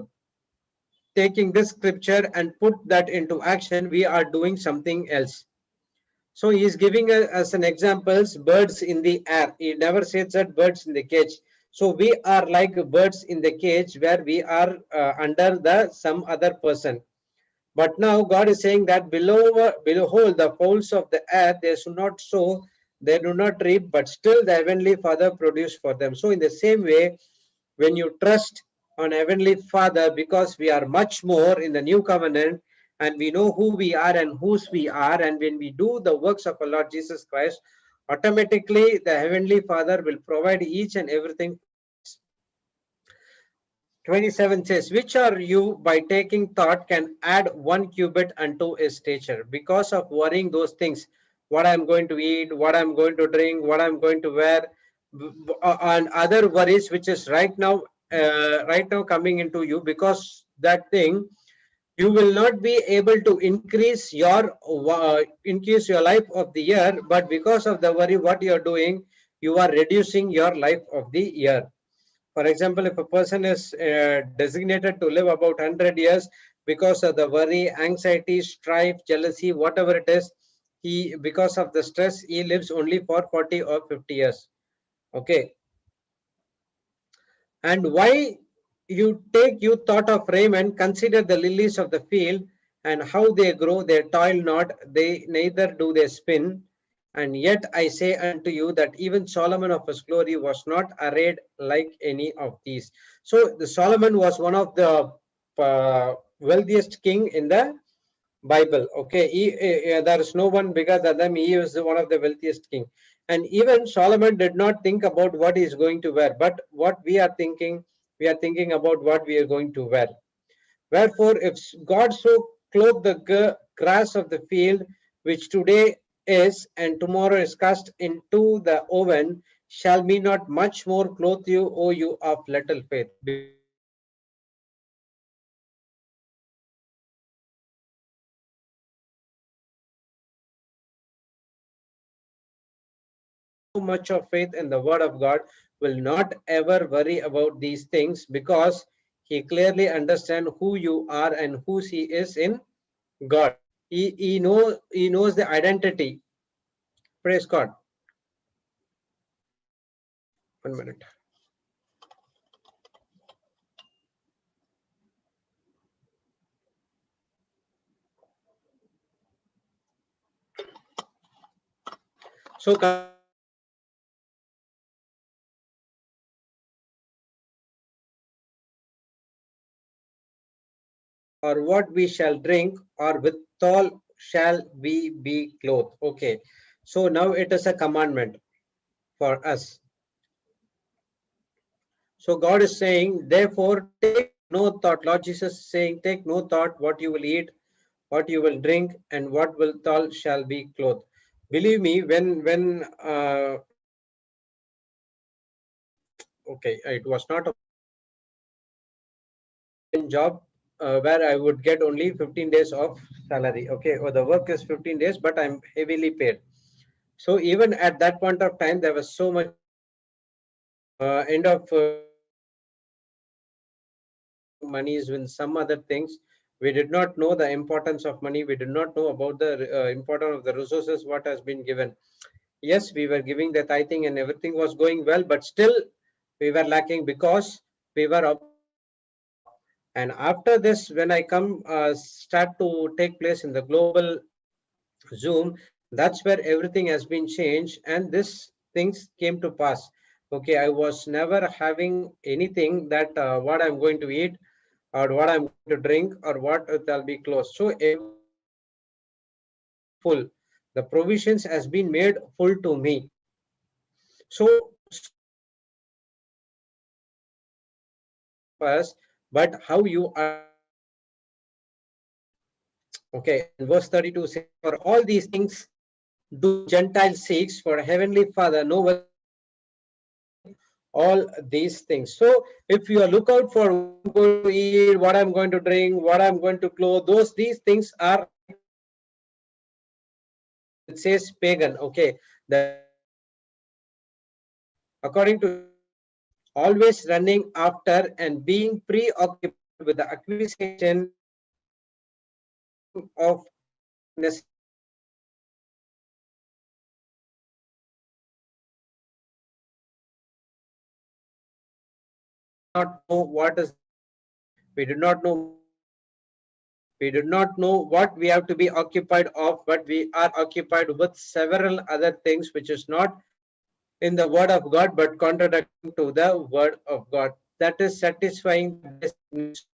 taking this scripture and put that into action, we are doing something else. So he is giving us as an examples birds in the air. He never says that birds in the cage. So we are like birds in the cage where we are under the some other person. But now God is saying that behold the fowls of the air, they should not sow, they do not reap, but still the heavenly Father produce for them. So in the same way, when you trust on heavenly Father, because we are much more in the new covenant, and we know who we are and whose we are, and when we do the works of our Lord Jesus Christ, automatically the heavenly Father will provide each and everything for us. 27 says, which are you by taking thought can add 1 cubit unto his stature? Because of worrying those things, what I'm going to eat, what I'm going to drink, what I'm going to wear, and other worries which is right now coming into you, because that thing, you will not be able to increase your life of the year, but because of the worry what you are doing, you are reducing your life of the year. For example, if a person is designated to live about 100 years, because of the worry, anxiety, strife, jealousy, whatever it is, because of the stress, he lives only for 40 or 50 years. Okay. And why you thought of raiment, consider the lilies of the field, and how they grow, they toil not, they neither do they spin. And yet I say unto you that even Solomon of his glory was not arrayed like any of these. So the Solomon was one of the wealthiest king in the Bible. Okay, there is no one bigger than them. He is one of the wealthiest king. And even Solomon did not think about what he is going to wear, but what we are thinking about what we are going to wear. Wherefore, if God so clothe the grass of the field, which today is and tomorrow is cast into the oven, shall me not much more clothe you, O you of little faith? Because of the so much of faith in the word of God, will not ever worry about these things, because he clearly understands who you are and whose he is in God. He knows the identity. Praise God. 1 minute. So coming to the or what we shall drink, or withal shall we be clothed. Okay. So now it is a commandment for us. So God is saying, therefore, take no thought. Lord Jesus is saying, take no thought what you will eat, what you will drink, and what will thou shall be clothed. Believe me, when okay, it was not a job where I would get only 15 days of salary. Okay, or the work is 15 days, but I'm heavily paid. So even at that point of time, there was so much end of monies with some other things. We did not know the importance of money. We did not know about the importance of the resources what has been given. Yes, we were giving the tithing and everything was going well, but still we were lacking, because we were and after this, when I come start to take place in the global Zoom, that's where everything has been changed and this things came to pass. Okay, I was never having anything that what I'm going to eat or what I'm going to drink or what it will be closed. So everything has been made full. The provisions has been made full to me. So us, but how you understand it. Okay, and verse 32 says, for all these things do Gentiles seek, for Heavenly Father knoweth that you need all these things. So if you look out for what I'm going to eat, what I'm going to drink, what I'm going to clothe, these things are like it says pagan. Okay, the according to always running after and being preoccupied with the acquisition and fulfilling of all necessities. We do not know what is the next. We do not know what is the future. We do not know what we have to be occupied of, but we are occupied with several other things which is not in the word of God, but contradicting to the word of God. That is satisfying the basic needs. So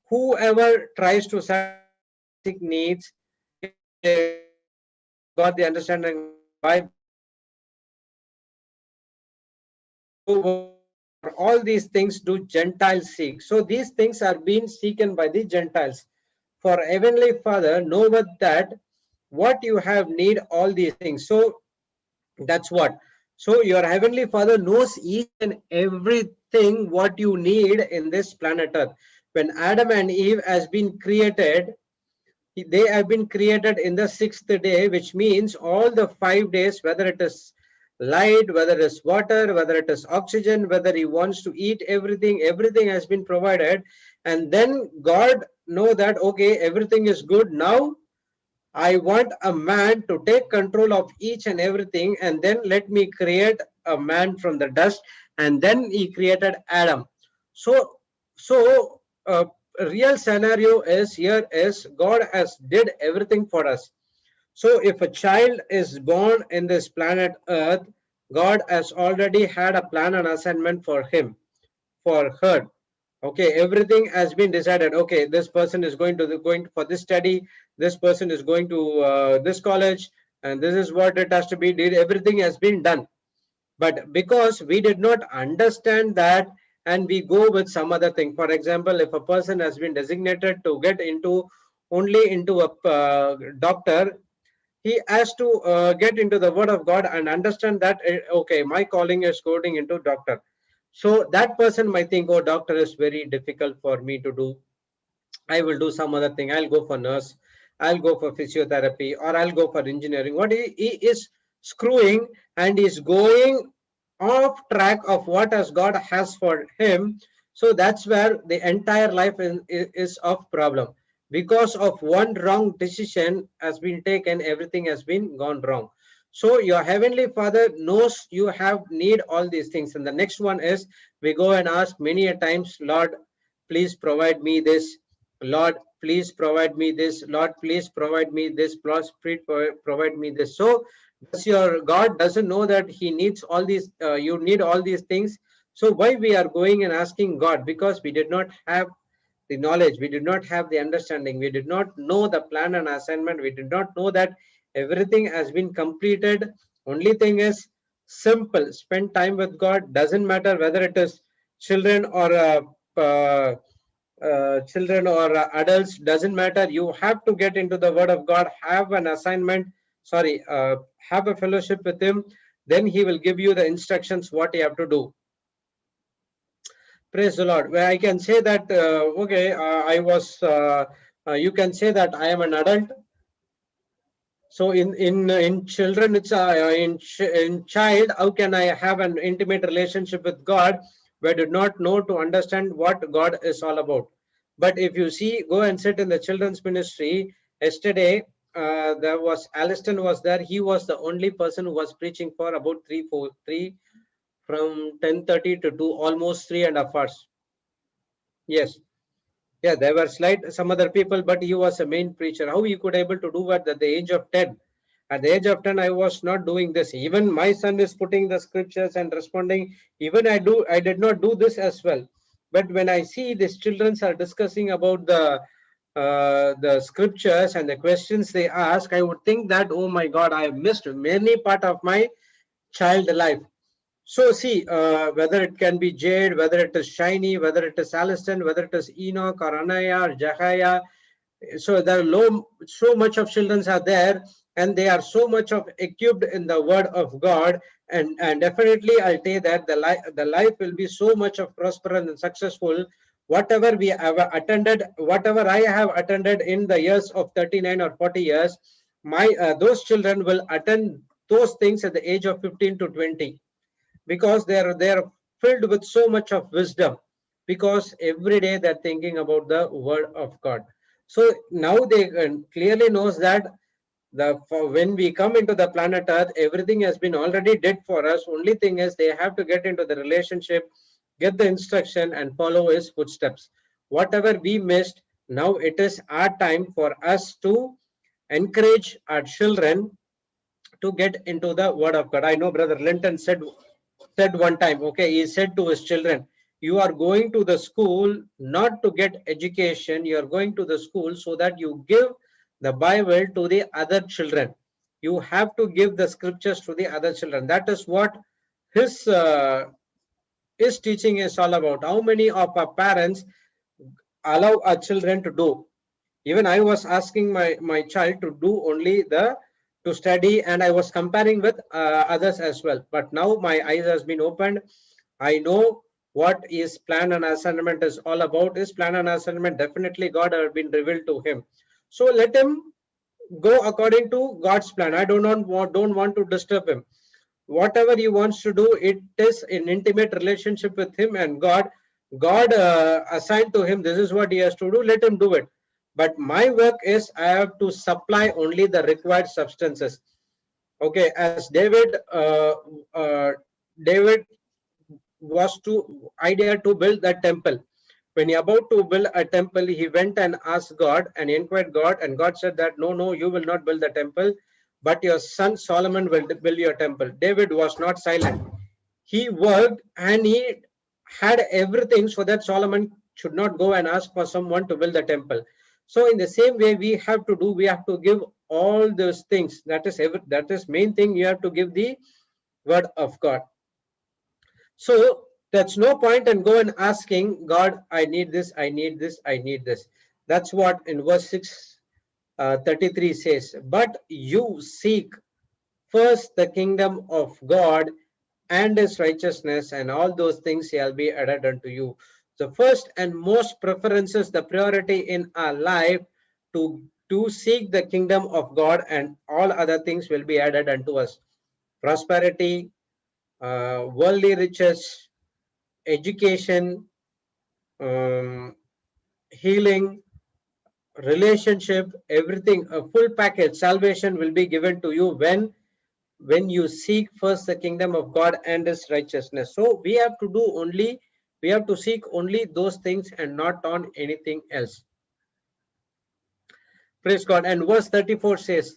whoever tries to satisfy the basic needs, if they got the understanding of why so for all these things do Gentiles seek. So these things are being seeken by the Gentiles. For Heavenly Father knoweth that what you have need all these things. So that's what. So your Heavenly Father knows each and everything what you need in this planet Earth. When Adam and Eve has been created, they have been created in the sixth day, which means all the 5 days, whether it is light, whether it is water, whether it is oxygen, whether he wants to eat everything, everything has been provided. And then God know that, okay, everything is good. Now I want a man to take control of each and everything, and then let me create a man from the dust. And then he created Adam. So, so real scenario is here is God has did everything for us. So if a child is born in this planet Earth, God has already had a plan and assignment for him, for her. Okay, everything has been decided. Okay, this person is going for this study, this person is going to this college, and this is what it has to be did. Everything has been done, but because we did not understand that and we go with some other thing. For example, if a person has been designated to get into only into a doctor, he has to get into the word of God and understand that okay, my calling is going into doctor. So that person might think, oh, doctor is very difficult for me to do. I will do some other thing. I'll go for nurse. I'll go for physiotherapy, or I'll go for engineering. What he is screwing and is going off track of what as God has for him. So that's where the entire life is of problem. Because of one wrong decision has been taken, everything has been gone wrong. So your heavenly Father knows you have need all these things. And the next one is we go and ask many a times, Lord, please provide me this. Lord, please provide me this. Lord, please provide me this. Please provide me this. So does your God doesn't know that he needs all these, you need all these things. So why we are going and asking God? Because we did not have the knowledge, we did not have the understanding, we did not know the plan and assignment, we did not know that everything has been completed. Only thing is simple, spend time with God. Doesn't matter whether it is children or uh, children or adults, doesn't matter. You have to get into the word of God, have an assignment, sorry, have a fellowship with him. Then he will give you the instructions what you have to do. Praise the Lord. Well, I can say that okay, I was you can say that I am an adult. So in children, it's in child, how can I have an intimate relationship with God where I do not know to understand what God is all about? But if you see, go and sit in the children's ministry. Yesterday, there was Aliston was there. He was the only person who was preaching for about 3 4 3 from 10:30 to 2, almost 3.5 hours. Yes. Yeah, there were some other people, but he was a main preacher. How he could able to do what at the age of 10? At the age of 10, I was not doing this. Even my son is putting the scriptures and responding. Even I did not do this as well. But when I see these children are discussing about the scriptures and the questions they ask, I would think that, oh my God, I have missed many part of my child life. So see, whether it can be Jade, whether it is Shiny, whether it is Aliston, whether it is Enoch or Anaya or Jahaya, so there are so much of children are there, and they are so much of equipped in the word of God, and definitely I'll say that the life will be so much of prosperous and successful. Whatever we have attended, whatever I have attended in the years of 39 or 40 years, my those children will attend those things at the age of 15 to 20, because they're filled with so much of wisdom, because every day they're thinking about the word of God. So now they clearly knows that when we come into the planet earth, everything has been already did for us. Only thing is they have to get into the relationship, get the instruction and follow his footsteps. Whatever we missed, now it is our time for us to encourage our children to get into the word of God. I know Brother Linton said one time, okay, he said to his children, you are going to the school not to get education, you are going to the school so that you give the Bible to the other children. You have to give the scriptures to the other children. That is what his teaching is all about. How many of our parents allow our children to do? Even I was asking my child to do only to study, and I was comparing with others as well. But now my eyes has been opened. I know what is plan and assignment is all about. His plan and assignment, definitely God have been revealed to him. So let him go according to God's plan. I don't want to disturb him. Whatever he wants to do, it is an intimate relationship with him and God assigned to him, this is what he has to do, let him do it. But my work is I have to supply only the required substances. Okay, as David was to idea to build that temple. When he about to build a temple, he went and asked God and inquired God, and God said that no, you will not build the temple, but your son Solomon will build your temple. David was not silent. He worked and he had everything so that Solomon should not go and ask for someone to build the temple. So in the same way, we have to give all those things. That is main thing. You have to give the word of God. So that's no point in go and asking God, I need this, I need this, I need this. That's what in verse 33 says. But you seek first the kingdom of God and his righteousness, and all those things shall be added unto you. The first and most preference is the priority in our life to seek the kingdom of God, and all other things will be added unto us. Prosperity, worldly riches, education, healing, relationship, everything, a full package. Salvation will be given to you when you seek first the kingdom of God and his righteousness. So we have to seek only those things and not on anything else. Praise God. And verse 34 says,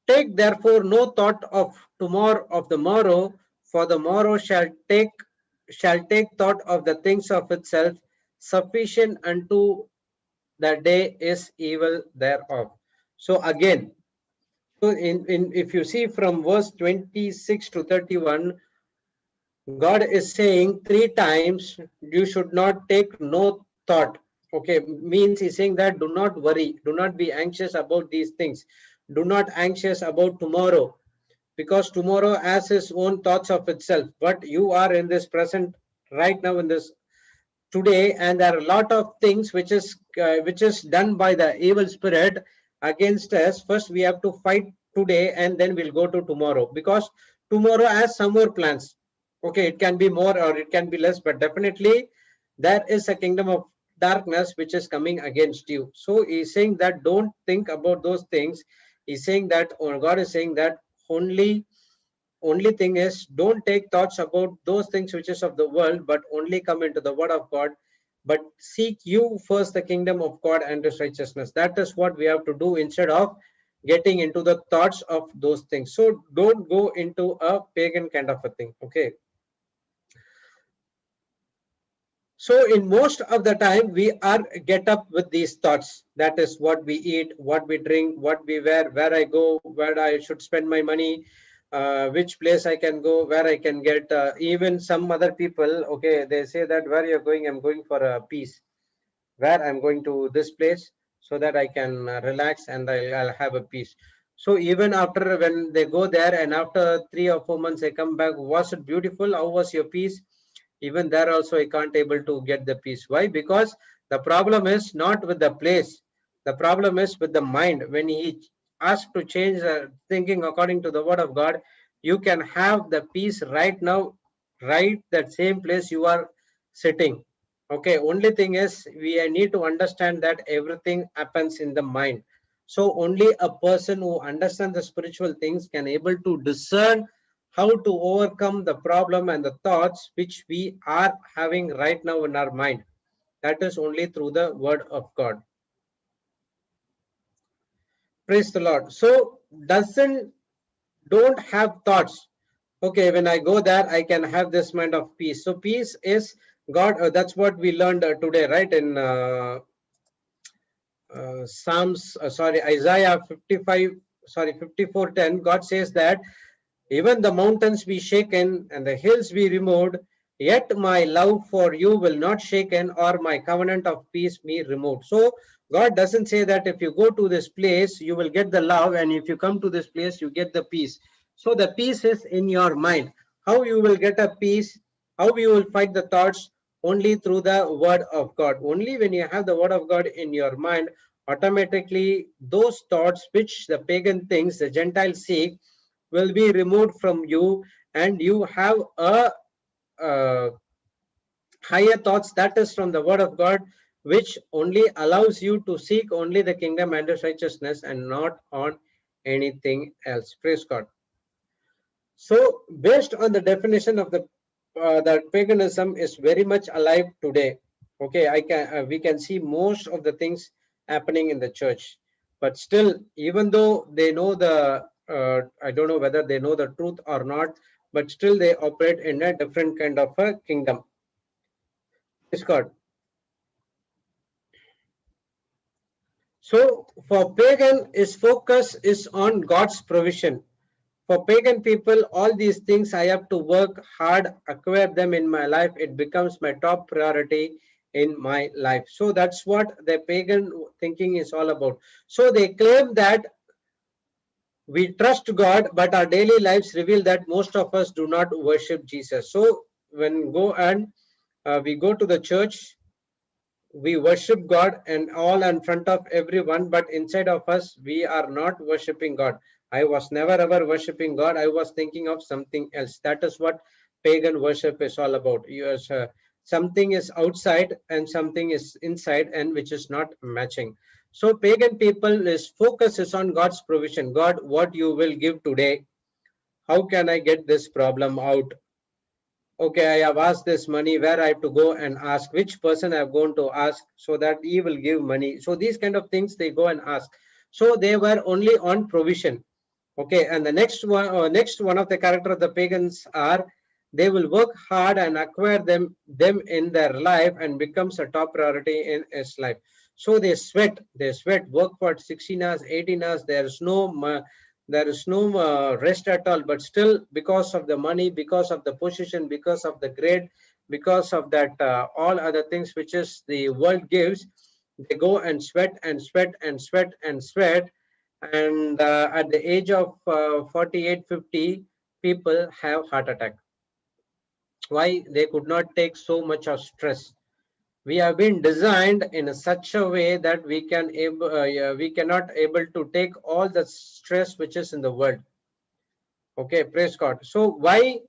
take therefore no thought of the morrow, for the morrow shall take thought of the things of itself. Sufficient unto the day is evil thereof. So again, so if you see from verse 26 to 31, God is saying 3 times, you should not take no thought. Okay, means he's saying that do not worry, do not be anxious about these things. Do not anxious about tomorrow, because tomorrow has its own thoughts of itself. But you are in this present right now in this today, and there are a lot of things which is done by the evil spirit against us. First we have to fight today, and then we'll go to tomorrow, because tomorrow has some more plans. Okay, it can be more or it can be less, but definitely there is a kingdom of darkness which is coming against you. So he's saying that don't think about those things. He's saying that, or God is saying that only thing is don't take thoughts about those things which is of the world, but only come into the word of God. but seek you first the kingdom of God and his righteousness. That is what we have to do instead of getting into the thoughts of those things. So don't go into a pagan kind of a thing. Okay. So in most of the time, we are get up with these thoughts. That is what we eat, what we drink, what we wear, where I go, where I should spend my money, which place I can go, where I can get. Even some other people, okay, they say that where you're going, I'm going for a peace. Where I'm going to this place so that I can relax and I'll have a peace. So even after when they go there and after 3 or 4 months they come back, was it beautiful? How was your peace? Even there also I can't able to get the peace. Why? Because the problem is not with the place. The problem is with the mind. When he asked to change thinking according to the word of God, you can have the peace right now, right that same place you are sitting. Okay, only thing is we need to understand that everything happens in the mind. So only a person who understands the spiritual things can able to discern how to overcome the problem and the thoughts which we are having right now in our mind. That is only through the word of God. Praise the Lord. So don't have thoughts. Okay, when I go there, I can have this mind of peace. So peace is God. That's what we learned today, right? In Isaiah 55, 54:10, God says that even the mountains be shaken and the hills be removed, yet my love for you will not shaken, or my covenant of peace be removed. So God doesn't say that if you go to this place, you will get the love, and if you come to this place, you get the peace. So the peace is in your mind. How you will get a peace, how you will fight the thoughts, only through the word of God. Only when you have the word of God in your mind, automatically those thoughts which the pagan things, the Gentiles seek, will be removed from you, and you have a higher thoughts that is from the word of God, which only allows you to seek only the kingdom and its righteousness and not on anything else. Praise God. So based on the definition of the that paganism is very much alive today. Okay, we can see most of the things happening in the church, but still, even though they know the I don't know whether they know the truth or not, but still they operate in a different kind of a kingdom. Praise God. So for pagan, his focus is on God's provision. For pagan people, all these things I have to work hard, acquire them in my life. It becomes my top priority in my life. So that's what the pagan thinking is all about. So they claim that we trust God, but our daily lives reveal that most of us do not worship Jesus. So when we go to the church, we worship God and all in front of everyone, but inside of us, we are not worshiping God. I was never ever worshiping God. I was thinking of something else. That is what pagan worship is all about. Yes, something is outside and something is inside, and which is not matching. So pagan people is focus is on God's provision. God, what you will give today? How can I get this problem out? Okay, I have asked this money, where I have to go and ask, which person I have gone to ask so that he will give money. So these kind of things they go and ask. So they were only on provision. Okay, and the next one of the character of the pagans are they will work hard and acquire them in their life and becomes a top priority in his life. So they sweat, work for 16 hours, 18 hours. There is no rest at all, but still because of the money, because of the position, because of the grade, because of that all other things which is the world gives, they go and sweat and sweat and sweat and sweat, and at the age of 48, 50, people have heart attack. Why? They could not take so much of stress. We have been designed in such a way that we cannot able to take all the stress which is in the world. Okay, praise God. So why,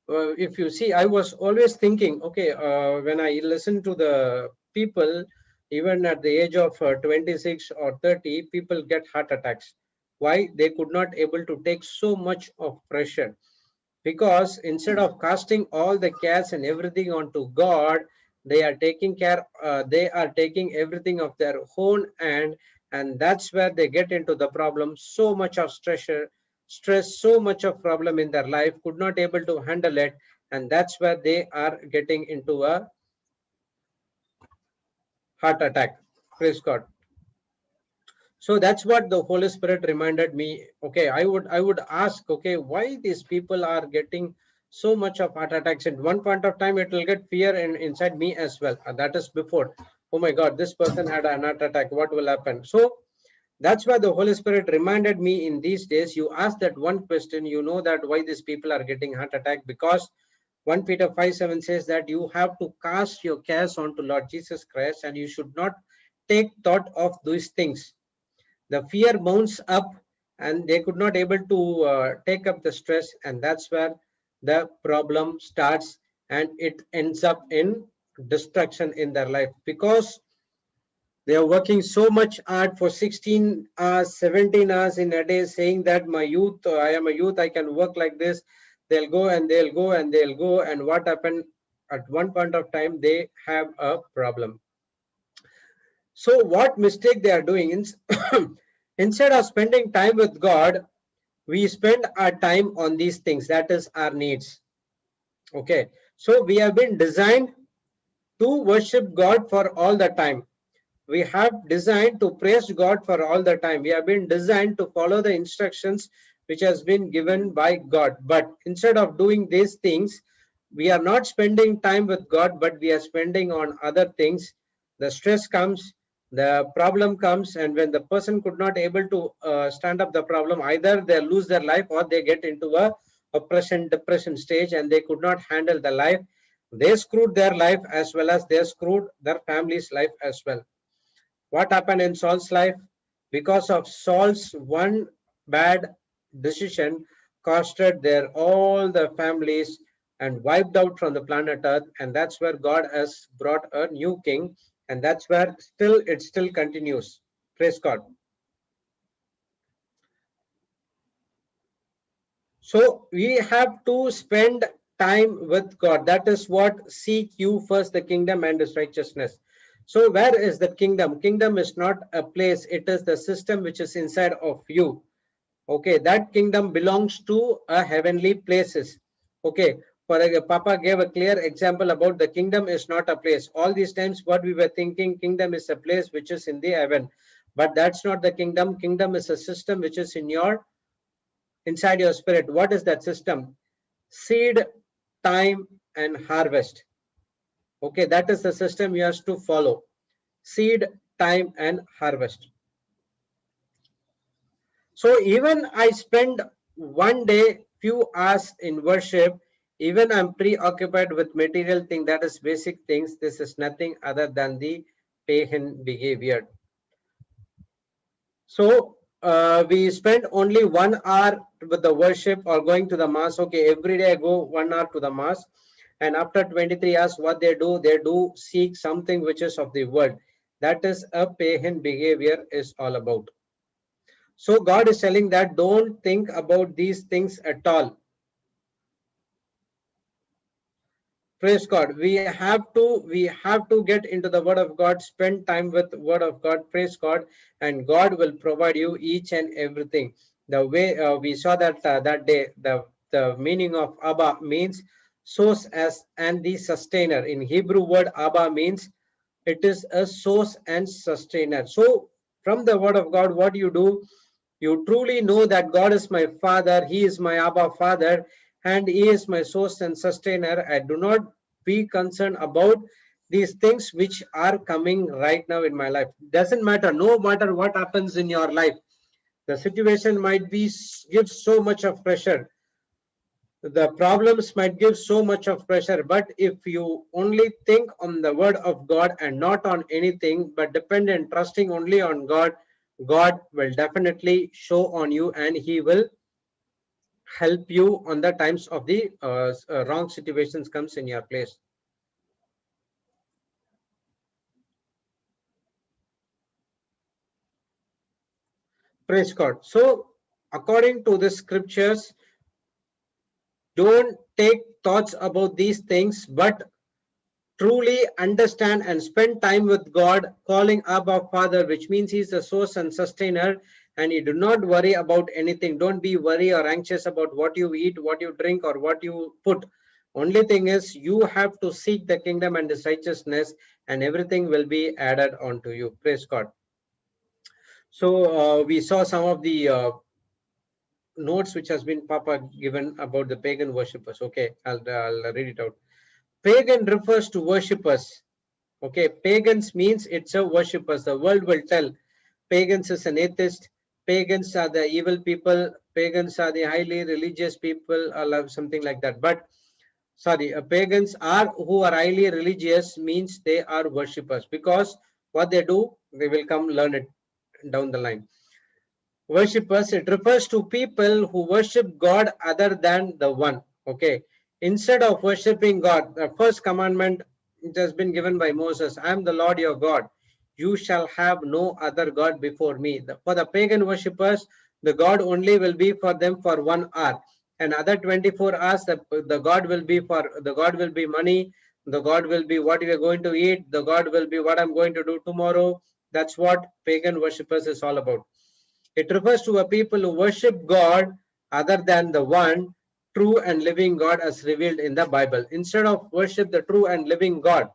if you see, I was always thinking, okay, when I listen to the people, even at the age of 26 or 30, people get heart attacks. Why? They could not able to take so much of pressure, because instead of casting all the cares and everything onto God, They are taking care, they are taking everything of their own, and that's where they get into the problem. So much of stress, so much of problem in their life, could not able to handle it, and that's where they are getting into a heart attack. Praise God. So that's what the Holy Spirit reminded me. Okay, I would ask, okay, why these people are getting so much of heart attacks? At one point of time, it will get fear inside me as well. And that is before. Oh my God, this person had an heart attack. What will happen? So that's why the Holy Spirit reminded me in these days. You ask that one question, you know that why these people are getting heart attack, because 1 Peter 5:7 says that you have to cast your cares onto Lord Jesus Christ, and you should not take thought of these things. The fear mounts up, and they could not able to take up the stress, and that's where the problem starts, and it ends up in destruction in their life, because they are working so much hard for 16 hours, 17 hours in a day, saying that my youth, I am a youth, I can work like this. They'll go and they'll go and they'll go, and what happened at one point of time, they have a problem. So what mistake they are doing is, instead of spending time with God, we spend our time on these things, that is our needs. Okay, so we have been designed to worship God for all the time. We have designed to praise God for all the time. We have been designed to follow the instructions which has been given by God. But instead of doing these things, we are not spending time with God, but we are spending on other things. The stress comes, the problem comes, and when the person could not able to stand up the problem, either they lose their life or they get into a oppression, depression stage, and they could not handle the life. They screwed their life as well as they screwed their family's life as well. What happened in Saul's life? Because of Saul's one bad decision, costed their all the families and wiped out from the planet Earth. And that's where God has brought a new king, and that's where it still continues. Praise God. So we have to spend time with God. That is what seek you first the kingdom and his righteousness. So where is the kingdom? Kingdom is not a place. It is the system which is inside of you. Okay, that kingdom belongs to a heavenly places. Okay, Papa gave a clear example about the kingdom is not a place. All these times what we were thinking, kingdom is a place which is in the heaven. But that's not the kingdom. Kingdom is a system which is in your inside your spirit. What is that system? Seed, time, and harvest. Okay, that is the system you have to follow. Seed, time, and harvest. So even I spend one day, few hours in worship, even I'm preoccupied with material thing, that is basic things. This is nothing other than the pagan behavior. So we spend only 1 hour with the worship or going to the mass. Okay, every day I go 1 hour to the mass, and after 23 hours, what they do seek something which is of the world. That is a pagan behavior is all about. So God is telling that don't think about these things at all. Praise God. We have to get into the word of God, spend time with the word of God. Praise God, and God will provide you each and everything. The way we saw that that day, the meaning of Abba means source as and the sustainer. In Hebrew word Abba means it is a source and sustainer. So from the word of God, what you do, you truly know that God is my Father, He is my Abba Father, and He is my source and sustainer. I do not be concerned about these things which are coming right now in my life. Doesn't matter, no matter what happens in your life. The situation might be give so much of pressure. The problems might give so much of pressure, but if you only think on the word of God and not on anything, but depend and trusting only on God, God will definitely show on you, and He will help you on the times of the wrong situations comes in your place. Praise God. So according to the scriptures, don't take thoughts about these things, but truly understand and spend time with God, calling Abba Father, which means He's the source and sustainer, and you do not worry about anything. Don't be worried or anxious about what you eat, what you drink, or what you put. Only thing is, you have to seek the kingdom and His righteousness, and everything will be added onto you. Praise God. So we saw some of the notes which has been Papa given about the pagan worshippers. Okay, I'll read it out. Pagan refers to worshippers. Okay, pagans means it's a worshippers. The world will tell pagans is an atheist. Pagans are the evil people. Pagans are the highly religious people, or something like that. But sorry, pagans are who are highly religious means they are worshippers, because what they do, they will come learn it down the line. Worshippers, it refers to people who worship God other than the one. Okay, instead of worshiping God, the first commandment which has been given by Moses, I am the Lord your God, you shall have no other God before me. For the pagan worshippers, the God only will be for them for 1 hour, and other 24 hours the God will be for, the God will be money, the God will be what we are going to eat, the God will be what I'm going to do tomorrow. That's what pagan worshippers is all about. It refers to a people who worship God other than the one true and living God as revealed in the Bible. Instead of worship the true and living God,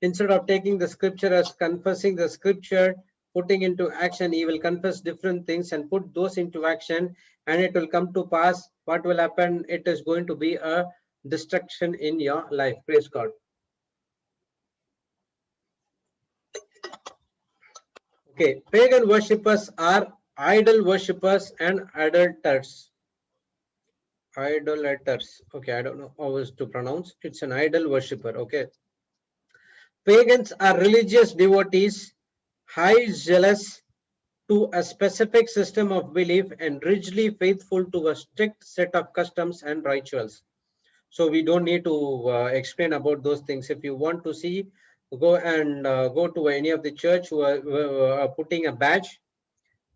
instead of taking the scripture as confessing the scripture, putting into action, he will confess different things and put those into action, and it will come to pass. What will happen? It is going to be a destruction in your life. Praise God. Okay, pagan worshippers are idol worshippers and idolaters. Idolaters. Okay, I don't know how is to pronounce. It's an idol worshipper. Okay. Pagans are religious devotees, high zealous to a specific system of belief and rigidly faithful to a strict set of customs and rituals. So we don't need to explain about those things. If you want to see, go and go to any of the church who are putting a badge.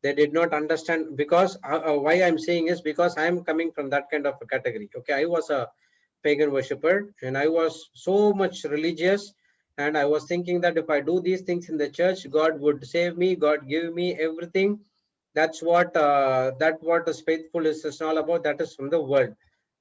They did not understand, because why I'm saying is because I'm coming from that kind of a category. Okay, I was a pagan worshipper and I was so much religious, and I was thinking that if I do these things in the church, God would save me, God give me everything. That's what what is faithful is all about. That is from the world.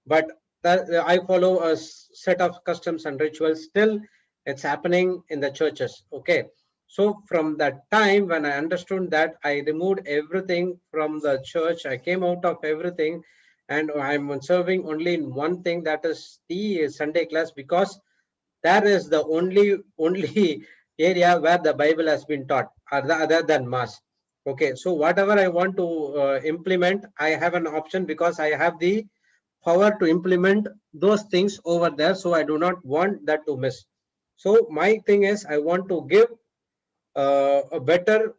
But that, I follow a set of customs and rituals. Still it's happening in the churches. Okay, so from that time when I understood that, I removed everything from the church. I came out of everything, and I'm serving only in one thing, that is the Sunday class, because that is the only area where the Bible has been taught, other than mass. Okay, so whatever I want to implement, I have an option, because I have the power to implement those things over there. So I do not want that to miss. So my thing is, I want to give a uh, better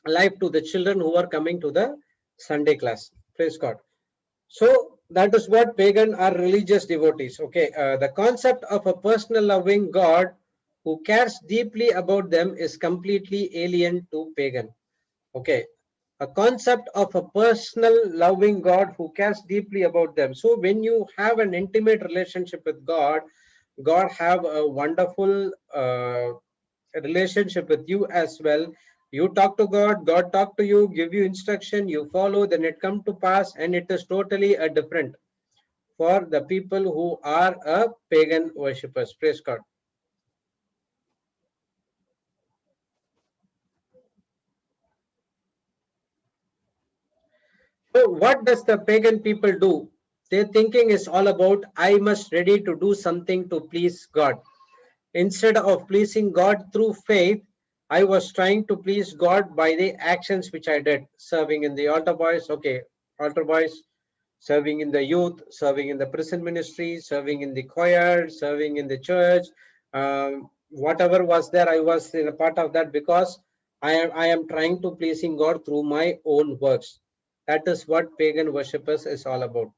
life to the children who are coming to the Sunday class. Praise God. So that is what pagan are religious devotees. Okay, the concept of a personal loving God who cares deeply about them is completely alien to pagan. Okay, a concept of a personal loving God who cares deeply about them. So when you have an intimate relationship with God, God have a wonderful relationship with you as well. You talk to God, God talk to you, give you instruction, you follow, then it come to pass, and it is totally a different for the people who are a pagan worshippers. Praise God. So what does the pagan people do? Their thinking is all about, I must ready to do something to please God. Instead of pleasing God through faith, I was trying to please God by the actions which I did. Serving in the altar boys, okay, altar boys, serving in the youth, serving in the prison ministry, serving in the choir, serving in the church. Whatever was there, I was in a part of that, because I am trying to pleasing God through my own works. That is what pagan worshippers is all about.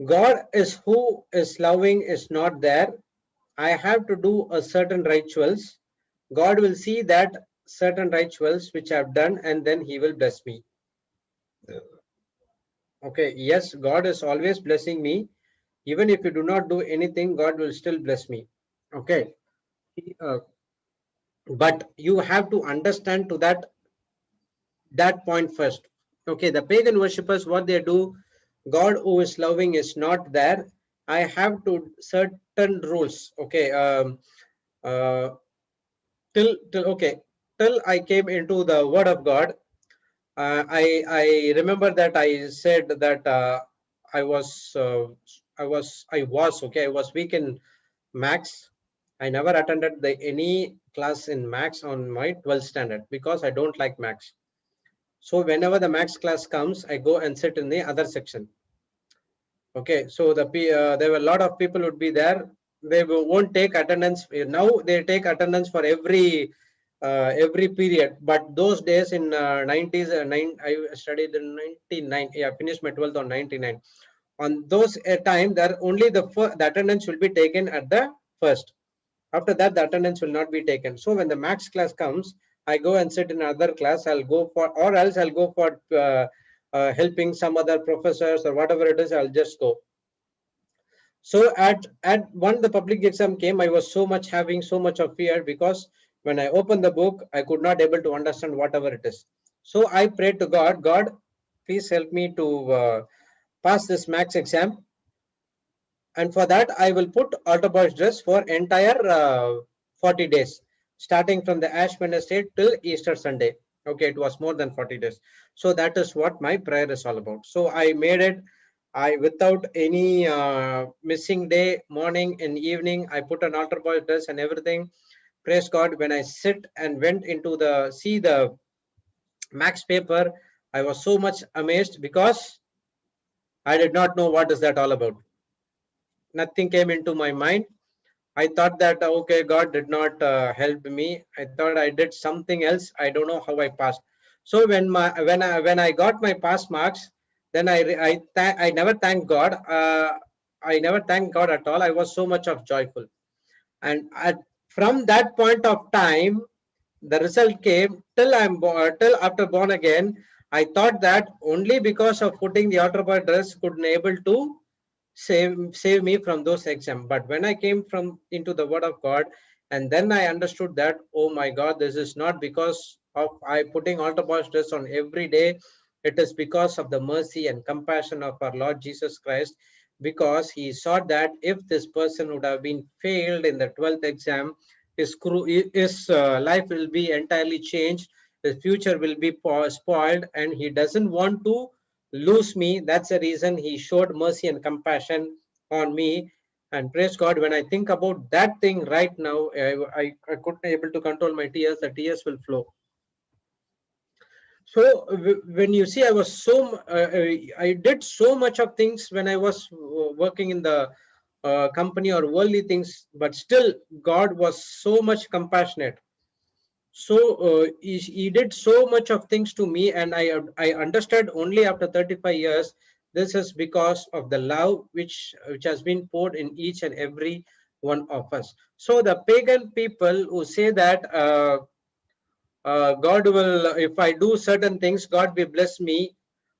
God is who is loving is not there. I have to do a certain rituals. God will see that certain rituals which I've done, and then he will bless me. Okay, yes, God is always blessing me. Even if you do not do anything, God will still bless me. Okay. Uh, but you have to understand to that point first. Okay, the pagan worshippers, what they do, God who is loving is not there. I have to certain rules. Okay, uh, till I came into the Word of God. I remember that I said that I was I was weak in Max. I never attended any class in Max on my 12th standard because I don't like Max. So whenever the Max class comes, I go and sit in the other section. Okay, so there were a lot of people would be there. They won't take attendance. Now they take attendance for every period. But those days in 90s, I studied in 99. Yeah, finished my 12th on 99. On those time, there only the attendance will be taken at the first. After that, the attendance will not be taken. So when the max class comes, I go and sit in another class. I'll go for, or else I'll go for helping some other professors or whatever it is. I'll just go. So at when the public exam came, I was so much having so much of fear because when I opened the book, I could not able to understand whatever it is. So I prayed to God, God, please help me to pass this max exam. And for that, I will put altar boy's dress for entire 40 days, starting from the Ash Wednesday till Easter Sunday. Okay, it was more than 40 days. So that is what my prayer is all about. So I made it. I without any missing day, morning and evening, I put an altar boy dress and everything. Praise God. When I sit and went into the max paper, I was so much amazed because I did not know what is that all about. Nothing came into my mind. I thought that okay, God did not help me. I thought I did something else. I don't know how I passed. So when I got my pass marks, then I never thanked God. I never thanked God at all. I was so much of joyful, and from that point of time, the result came till after born again. I thought that only because of putting the outer bar dress could enable to save me from those exams. But when I came from into the Word of God, and then I understood that, oh my God, this is not because of I putting altar boy stress on every day. It is because of the mercy and compassion of our Lord Jesus Christ, because he saw that if this person would have been failed in the 12th exam, his life will be entirely changed, his future will be spoiled, and he doesn't want to lose me. That's the reason he showed mercy and compassion on me. And praise God, when I think about that thing right now, I couldn't able to control my tears. The tears will flow. So when you see, I did so much of things when I was working in the company or worldly things, but still God was so much compassionate. So he did so much of things to me, and I understood only after 35 years. This is because of the love which has been poured in each and every one of us. So the pagan people who say that God will, if I do certain things, God will bless me,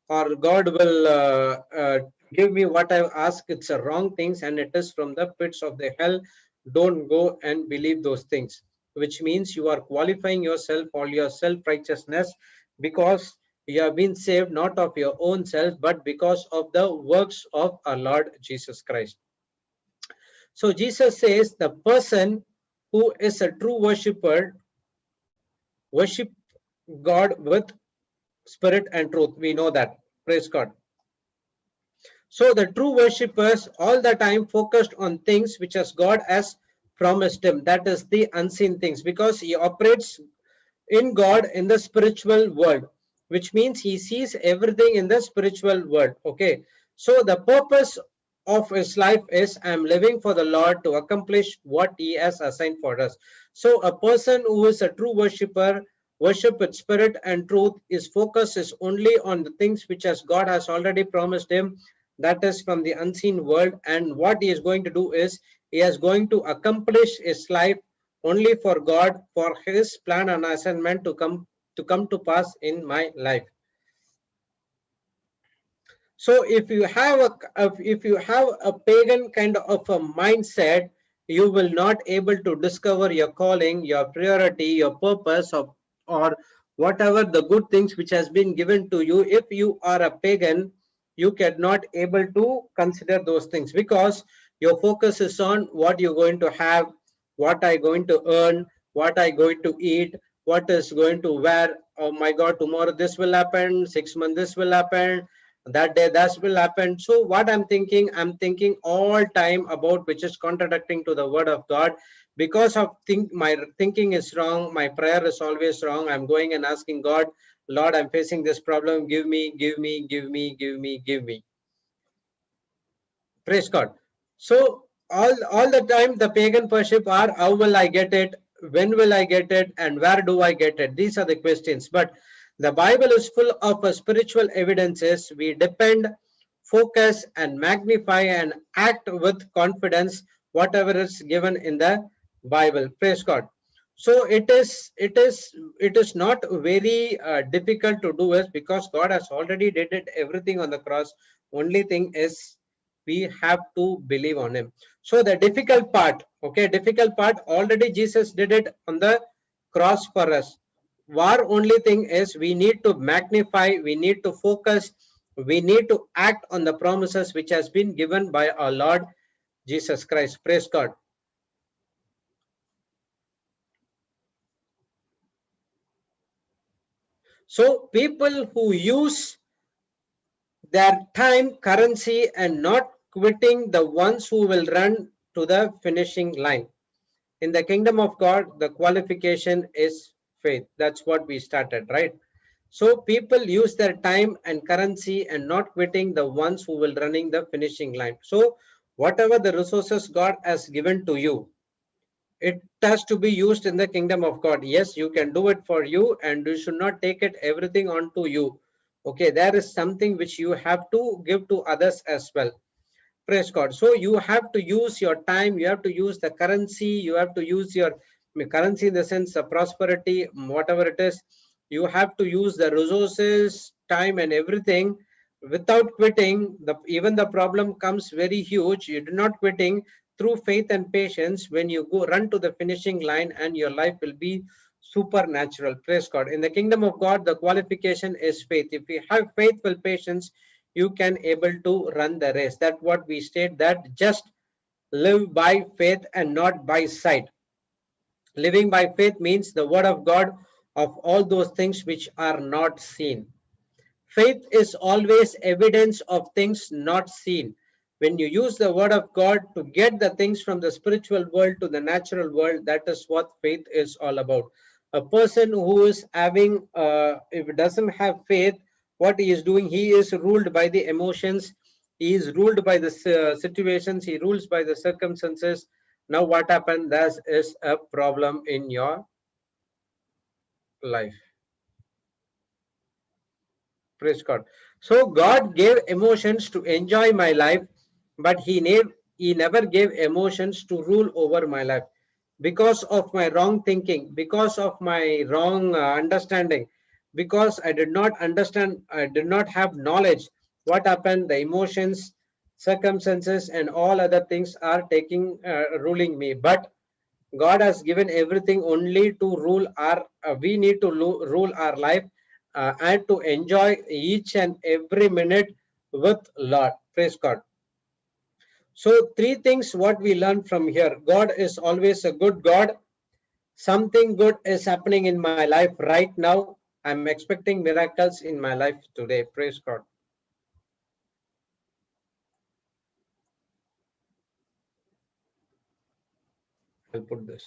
or God will give me what I ask. It's a wrong things, and it is from the pits of the hell. Don't go and believe those things, which means you are qualifying yourself or your self-righteousness, because you have been saved not of your own self, but because of the works of our Lord Jesus Christ. So Jesus says the person who is a true worshipper worship God with spirit and truth. We know that. Praise God. So the true worshippers all the time focused on things which as God has promised him. That is the unseen things, because he operates in God in the spiritual world, which means he sees everything in the spiritual world. Okay. So the purpose of his life is I'm living for the Lord to accomplish what he has assigned for us. So a person who is a true worshipper, worship with spirit and truth, his focus is only on the things which as God has already promised him, that is from the unseen world. And what he is going to do is he is going to accomplish his life only for God, for his plan and assignment to come to pass in my life. So if you have a pagan kind of a mindset, you will not able to discover your calling, your priority, your purpose, or whatever the good things which has been given to you. If you are a pagan, you cannot able to consider those things, because your focus is on what you're going to have, what I going to earn, what I going to eat, what is going to wear. Oh my God, tomorrow this will happen, 6 months this will happen, that day that will happen. So what I'm thinking all time about which is contradicting to the word of God. Because of my thinking is wrong, my prayer is always wrong. I'm going and asking God, Lord, I'm facing this problem, give me, give me, give me, give me, give me. Praise God. So all the time the pagan worship are, how will I get it, when will I get it, and where do I get it? These are the questions. But the Bible is full of spiritual evidences. We depend, focus, and magnify and act with confidence whatever is given in the Bible. Praise God. So it is not very difficult to do it, because God has already did it everything on the cross. Only thing is we have to believe on him. So the difficult part, okay, difficult part already Jesus did it on the cross for us. Our only thing is we need to magnify, we need to focus, we need to act on the promises which has been given by our Lord Jesus Christ. Praise God. So people who use their time, currency, and not quitting, the ones who will run to the finishing line. In the kingdom of God, the qualification is faith. That's what we started, right? So people use their time and currency and not quitting, the ones who will running the finishing line. So whatever the resources God has given to you, it has to be used in the kingdom of God. Yes, you can do it for you, and you should not take it everything onto you. Okay, there is something which you have to give to others as well. Praise God. So you have to use your time, you have to use the currency, you have to use your currency in the sense of prosperity, whatever it is. You have to use the resources, time, and everything without quitting. Even the problem comes very huge, you do not quitting, through faith and patience. When you go run to the finishing line, and your life will be supernatural. Praise God. In the kingdom of God, the qualification is faith. If you have faithful patience, you can able to run the race. That what we state, that just live by faith and not by sight. Living by faith means the word of God of all those things which are not seen. Faith is always evidence of things not seen. When you use the word of God to get the things from the spiritual world to the natural world, that is what faith is all about. A person who is having, if it doesn't have faith, what he is doing, he is ruled by the emotions, he is ruled by the situations, he rules by the circumstances. Now what happened? There is a problem in your life. Praise God. So God gave emotions to enjoy my life, but he never gave emotions to rule over my life. Because of my wrong thinking, because of my wrong understanding, because I did not understand, I did not have knowledge. What happened? The emotions, circumstances, and all other things are taking ruling me. But God has given everything only to rule our, we need to rule our life, and to enjoy each and every minute with Lord. Praise God. So three things what we learn from here. God is always a good God. Something good is happening in my life right now. I'm expecting miracles in my life today. Praise God. I'll put this.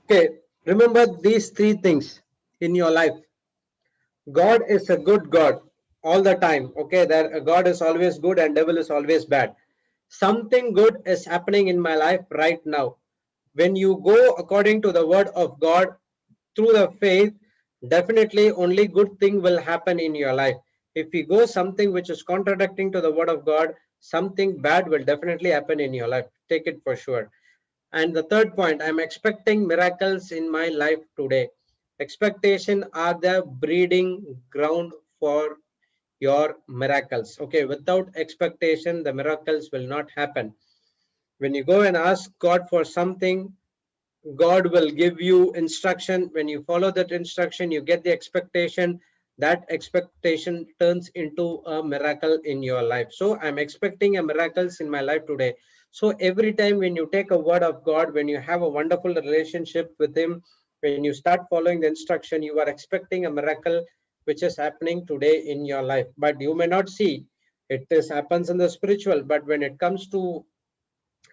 Okay, remember these three things in your life. God is a good God all the time. Okay, that God is always good and devil is always bad. Something good is happening in my life right now. When you go according to the word of God through the faith, definitely only good thing will happen in your life. If you go something which is contradicting to the word of God, something bad will definitely happen in your life. Take it for sure. And the third point, I'm expecting miracles in my life today. Expectation are the breeding ground for your miracles. Okay, without expectation, the miracles will not happen. When you go and ask God for something, God will give you instruction. When you follow that instruction, you get the expectation. That expectation turns into a miracle in your life. So I'm expecting a miracles in my life today. So every time when you take a word of God, when you have a wonderful relationship with Him, when you start following the instruction, you are expecting a miracle which is happening today in your life. But you may not see it. This happens in the spiritual, but when it comes to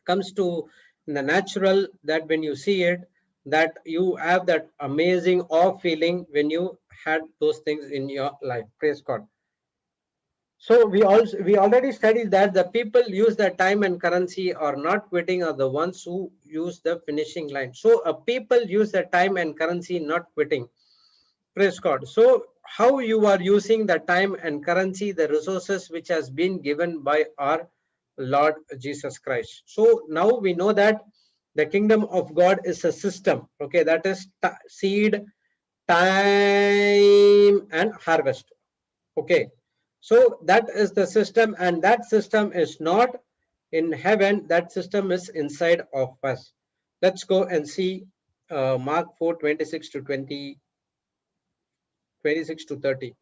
the natural, that when you see it, that you have that amazing awe feeling when you had those things in your life. Praise God. So we already studied that the people use the time and currency or not quitting are the ones who use the finishing line. So people use the time and currency not quitting. Praise God. So how you are using the time and currency, the resources which has been given by our Lord Jesus Christ. So now we know that the kingdom of God is a system. Okay, that is seed, time, and harvest. Okay, so that is the system, and that system is not in heaven. That system is inside of us. Let's go and see Mark 4:26 to 26 to 30.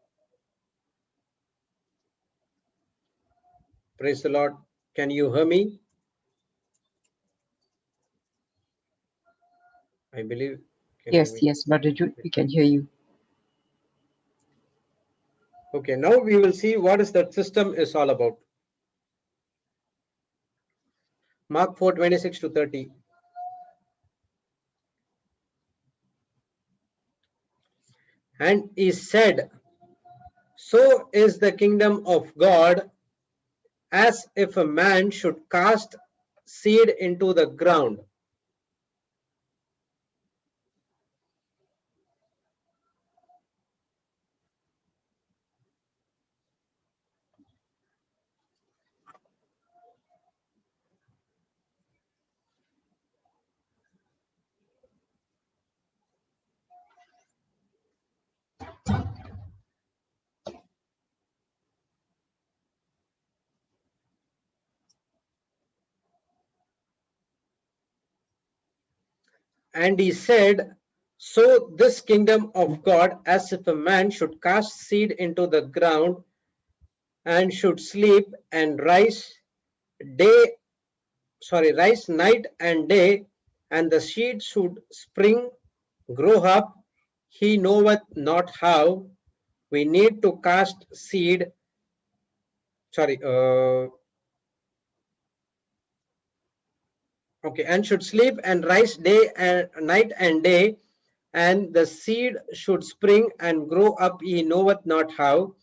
Praise the Lord. Can you hear me? I believe. Can you hear Yes, me? yes, Brother Jude, we can hear you. Okay, now we will see what is that system is all about. Mark 4:26 to 30. And he said, so is the kingdom of God as if a man should cast seed into the ground. And he said, so this kingdom of God as if a man should cast seed into the ground and should sleep and day rise night and day, and the seed should spring, grow up, he knoweth not how. We need to cast seed, sorry, okay, and should sleep and rise day and night and day, and the seed should spring and grow up, he knoweth not how.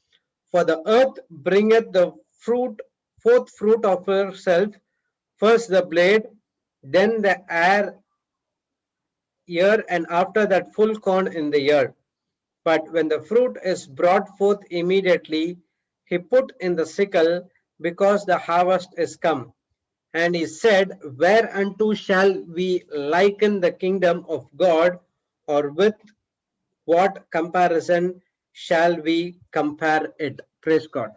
For the earth bringeth the fourth fruit of herself, first the blade, then the ear, and after that full corn in the ear. But when the fruit is brought forth immediately, he put in the sickle, because the harvest is come. And he said, whereunto shall we liken the kingdom of God, or with what comparison shall we compare it? Praise God.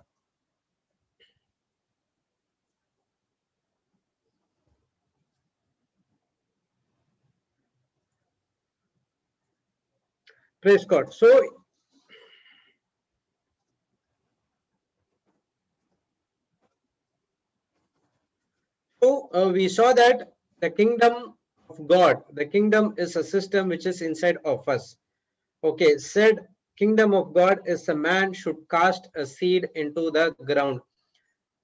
Praise God. So we saw that the kingdom of God, the kingdom is a system which is inside of us. Okay, said kingdom of God is a man should cast a seed into the ground.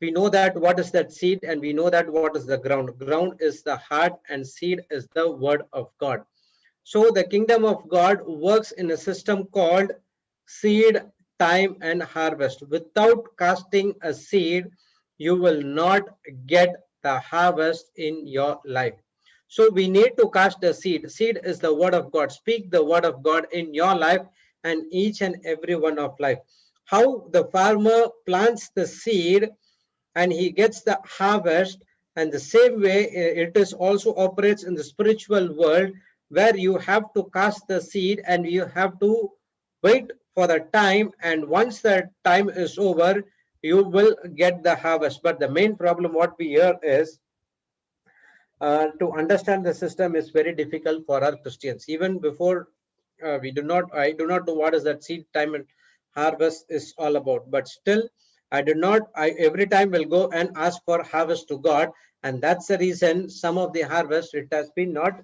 We know that what is that seed, and we know that what is the ground. Ground is the heart and seed is the word of God. So the kingdom of God works in a system called seed, time, and harvest. Without casting a seed, you will not get the harvest in your life. So we need to cast the seed. Seed is the word of God. Speak the word of God in your life and each and every one of life. How the farmer plants the seed and he gets the harvest, And the same way it is also operates in the spiritual world, where you have to cast the seed and you have to wait for the time, and once the time is over, you will get the harvest. But the main problem what we hear is to understand the system is very difficult for our Christians. Even before I do not know what is that seed time and harvest is all about. But still, I every time will go and ask for harvest to God, and that's the reason some of the harvest it has been not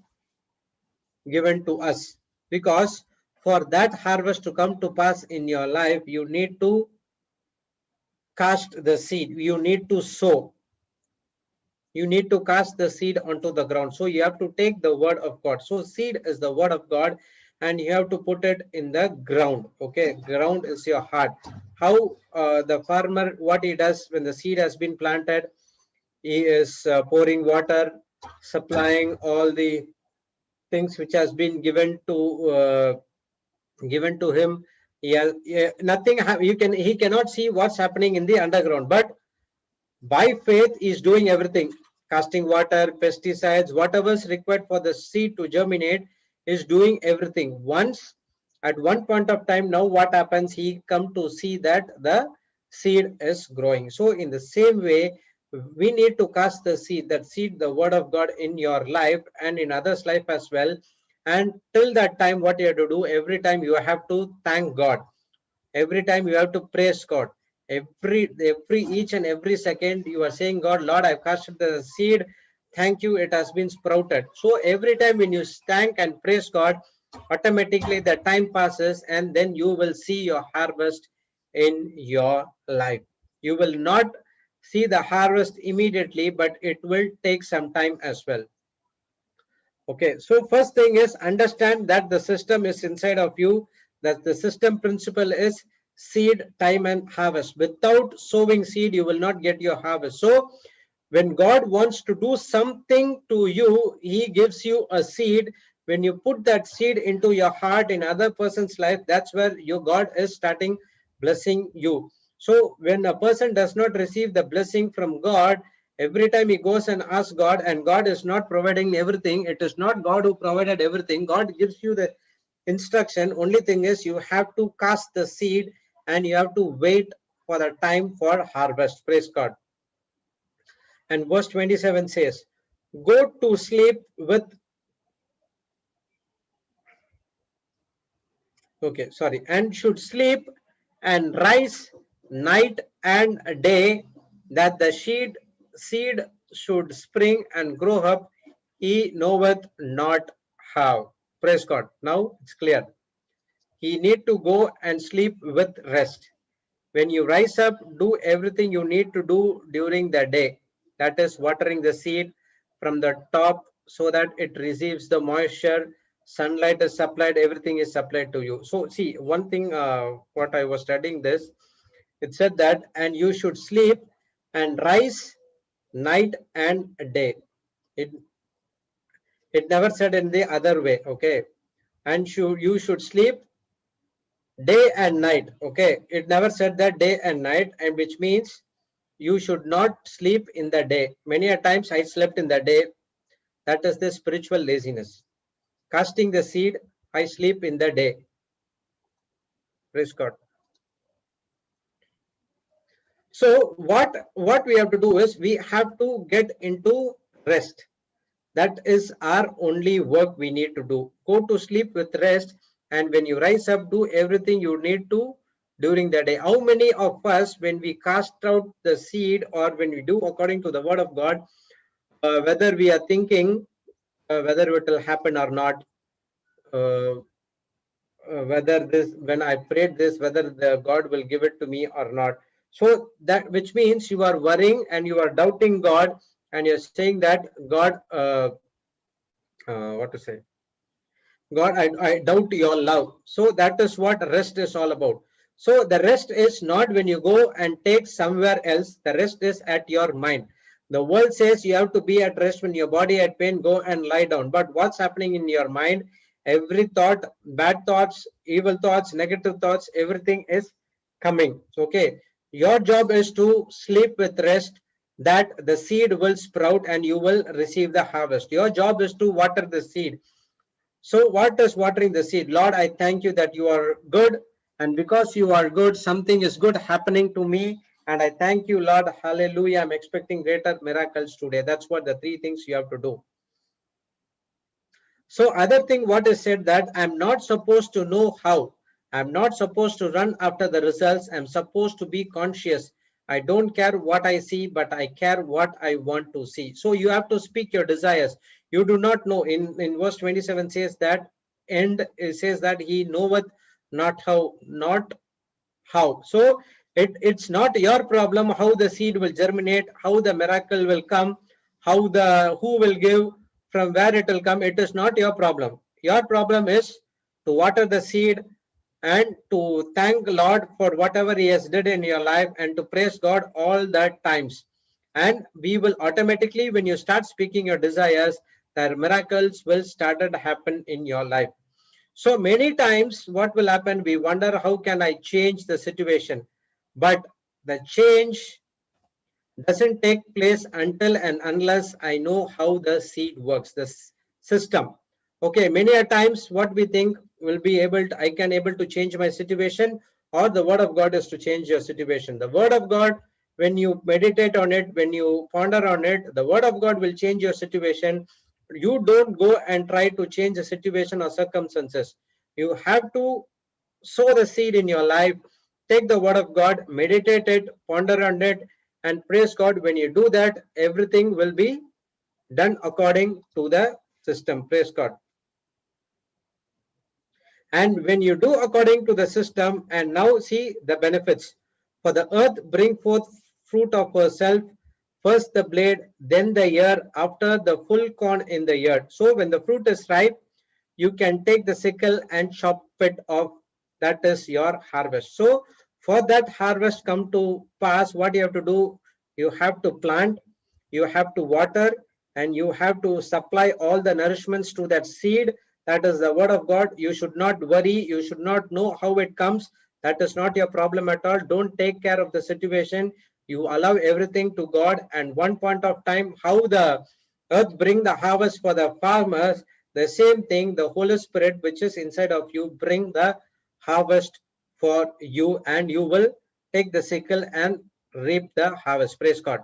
given to us, because for that harvest to come to pass in your life, you need to cast the seed. You need to sow. You need to cast the seed onto the ground. So you have to take the word of God. So seed is the word of God, and you have to put it in the ground. Okay, ground is your heart. How the farmer, what he does when the seed has been planted, he is pouring water, supplying all the things which has been given to him. Nothing. He cannot see what's happening in the underground, but by faith, he is doing everything. Casting water, pesticides, whatever is required for the seed to germinate, is doing everything. Once, at one point of time, now what happens? He come to see that the seed is growing. So in the same way, we need to cast the seed, that seed, the word of God in your life and in others' life as well. And till that time, what you have to do, every time you have to thank God. Every time you have to praise God. Every each and every second you are saying, God, Lord, I've casted the seed. Thank you, it has been sprouted. So every time when you thank and praise God, automatically the time passes, and then you will see your harvest in your life. You will not see the harvest immediately, but it will take some time as well. Okay, so first thing is understand that the system is inside of you, that the system principle is seed, time, and harvest. Without sowing seed, you will not get your harvest. So when God wants to do something to you, he gives you a seed. When you put that seed into your heart in other person's life, that's where your God is starting blessing you. So when a person does not receive the blessing from God, every time he goes and asks God, and God is not providing everything, it is not God who provided everything. God gives you the instruction. Only thing is you have to cast the seed and you have to wait for the time for harvest. Praise God. And verse 27 says, go to sleep with, okay, sorry, and should sleep and rise night and day, that the seed should spring and grow up, he knoweth not how. Praise God. Now it's clear. He need to go and sleep with rest. When you rise up, do everything you need to do during the day. That is watering the seed from the top so that it receives the moisture, sunlight is supplied, everything is supplied to you. So see, one thing what I was studying this, it said that, and you should sleep and rise night and day. It never said in the other way, okay? And you should sleep day and night, okay? It never said that day and night, and which means you should not sleep in the day. Many a times I slept in the day. That is the spiritual laziness. Casting the seed, I sleep in the day. Praise God. So what we have to do is we have to get into rest. That is our only work we need to do. Go to sleep with rest, and when you rise up, do everything you need to during the day. How many of us, when we cast out the seed or when we do according to the word of God, whether we are thinking whether it will happen or not, uh, whether this, when I prayed this, whether the God will give it to me or not. So that, which means you are worrying and you are doubting God, and you're saying that God, what to say? God, I doubt your love. So that is what rest is all about. So the rest is not when you go and take somewhere else. The rest is at your mind. The world says you have to be at rest when your body at pain, go and lie down. But what's happening in your mind? Every thought, bad thoughts, evil thoughts, negative thoughts, everything is coming. Okay. Your job is to sleep with rest, that the seed will sprout and you will receive the harvest. Your job is to water the seed. So what is watering the seed? Lord, I thank you that you are good, and because you are good, something is good happening to me, and I thank you, Lord. Hallelujah. I'm expecting greater miracles today. That's what the three things you have to do. So other thing what is said, that I'm not supposed to know how. I'm not supposed to run after the results. I'm supposed to be conscious. I don't care what I see, but I care what I want to see. So you have to speak your desires. You do not know. In verse 27 says that, and it says that he knoweth not how. So it's not your problem how the seed will germinate, how the miracle will come, who will give, from where it will come. It is not your problem. Your problem is to water the seed and to thank Lord for whatever he has did in your life, and to praise God all that times. And we will automatically, when you start speaking your desires, the miracles will start to happen in your life. So many times what will happen, we wonder how can I change the situation, but the change doesn't take place until and unless I know how the seed works, the system. Okay, many a times what we think will be able to, I can able to change my situation, or the word of God is to change your situation. The word of God, when you meditate on it, when you ponder on it, the word of God will change your situation. You don't go and try to change the situation or circumstances. You have to sow the seed in your life. Take the word of God, meditate it, ponder on it, and praise God. When you do that, everything will be done according to the system. Praise God. And when you do according to the system, and now see the benefits. For the earth bring forth fruit of herself, first the blade, then the ear, after the full corn in the ear. So when the fruit is ripe, you can take the sickle and chop it off. That is your harvest. So for that harvest come to pass, what you have to do, you have to plant, you have to water, and you have to supply all the nourishments to that seed. That is the word of God. You should not worry. You should not know how it comes. That is not your problem at all. Don't take care of the situation. You allow everything to God. And one point of time, how the earth bring the harvest for the farmers, the same thing, the Holy Spirit which is inside of you bring the harvest for you, and you will take the sickle and reap the harvest. Praise God.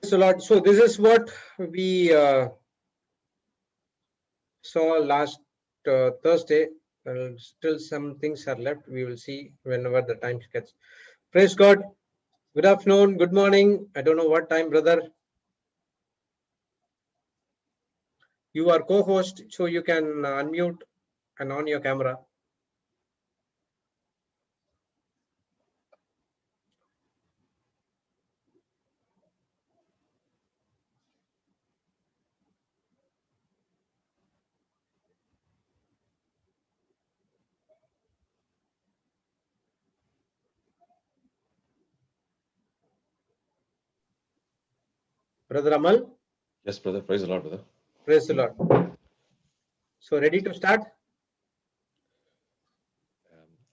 So Lord, so this is what we saw last Thursday. Still some things are left. We will see whenever the time gets. Praise God. Good afternoon. Good morning. I don't know what time, brother. You are co-host, so you can unmute and on your camera. Brother Amal. Yes, brother. Praise the Lord, brother. Praise the Lord. So ready to start?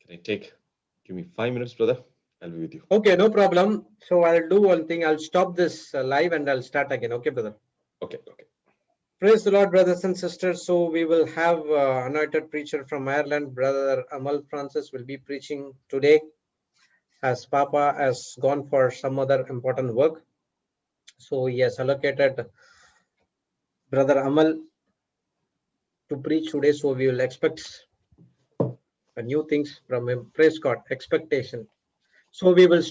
Can I give me 5 minutes, brother? I'll be with you. Okay, no problem. So I'll do one thing. I'll stop this live and I'll start again. Okay, brother. Okay. Praise the Lord, brothers and sisters. So we will have anointed preacher from Ireland, Brother Amal Francis will be preaching today, as Papa has gone for some other important work. So he has allocated Brother Amal to preach today. So we will expect new things from him. Praise God, expectation. So we will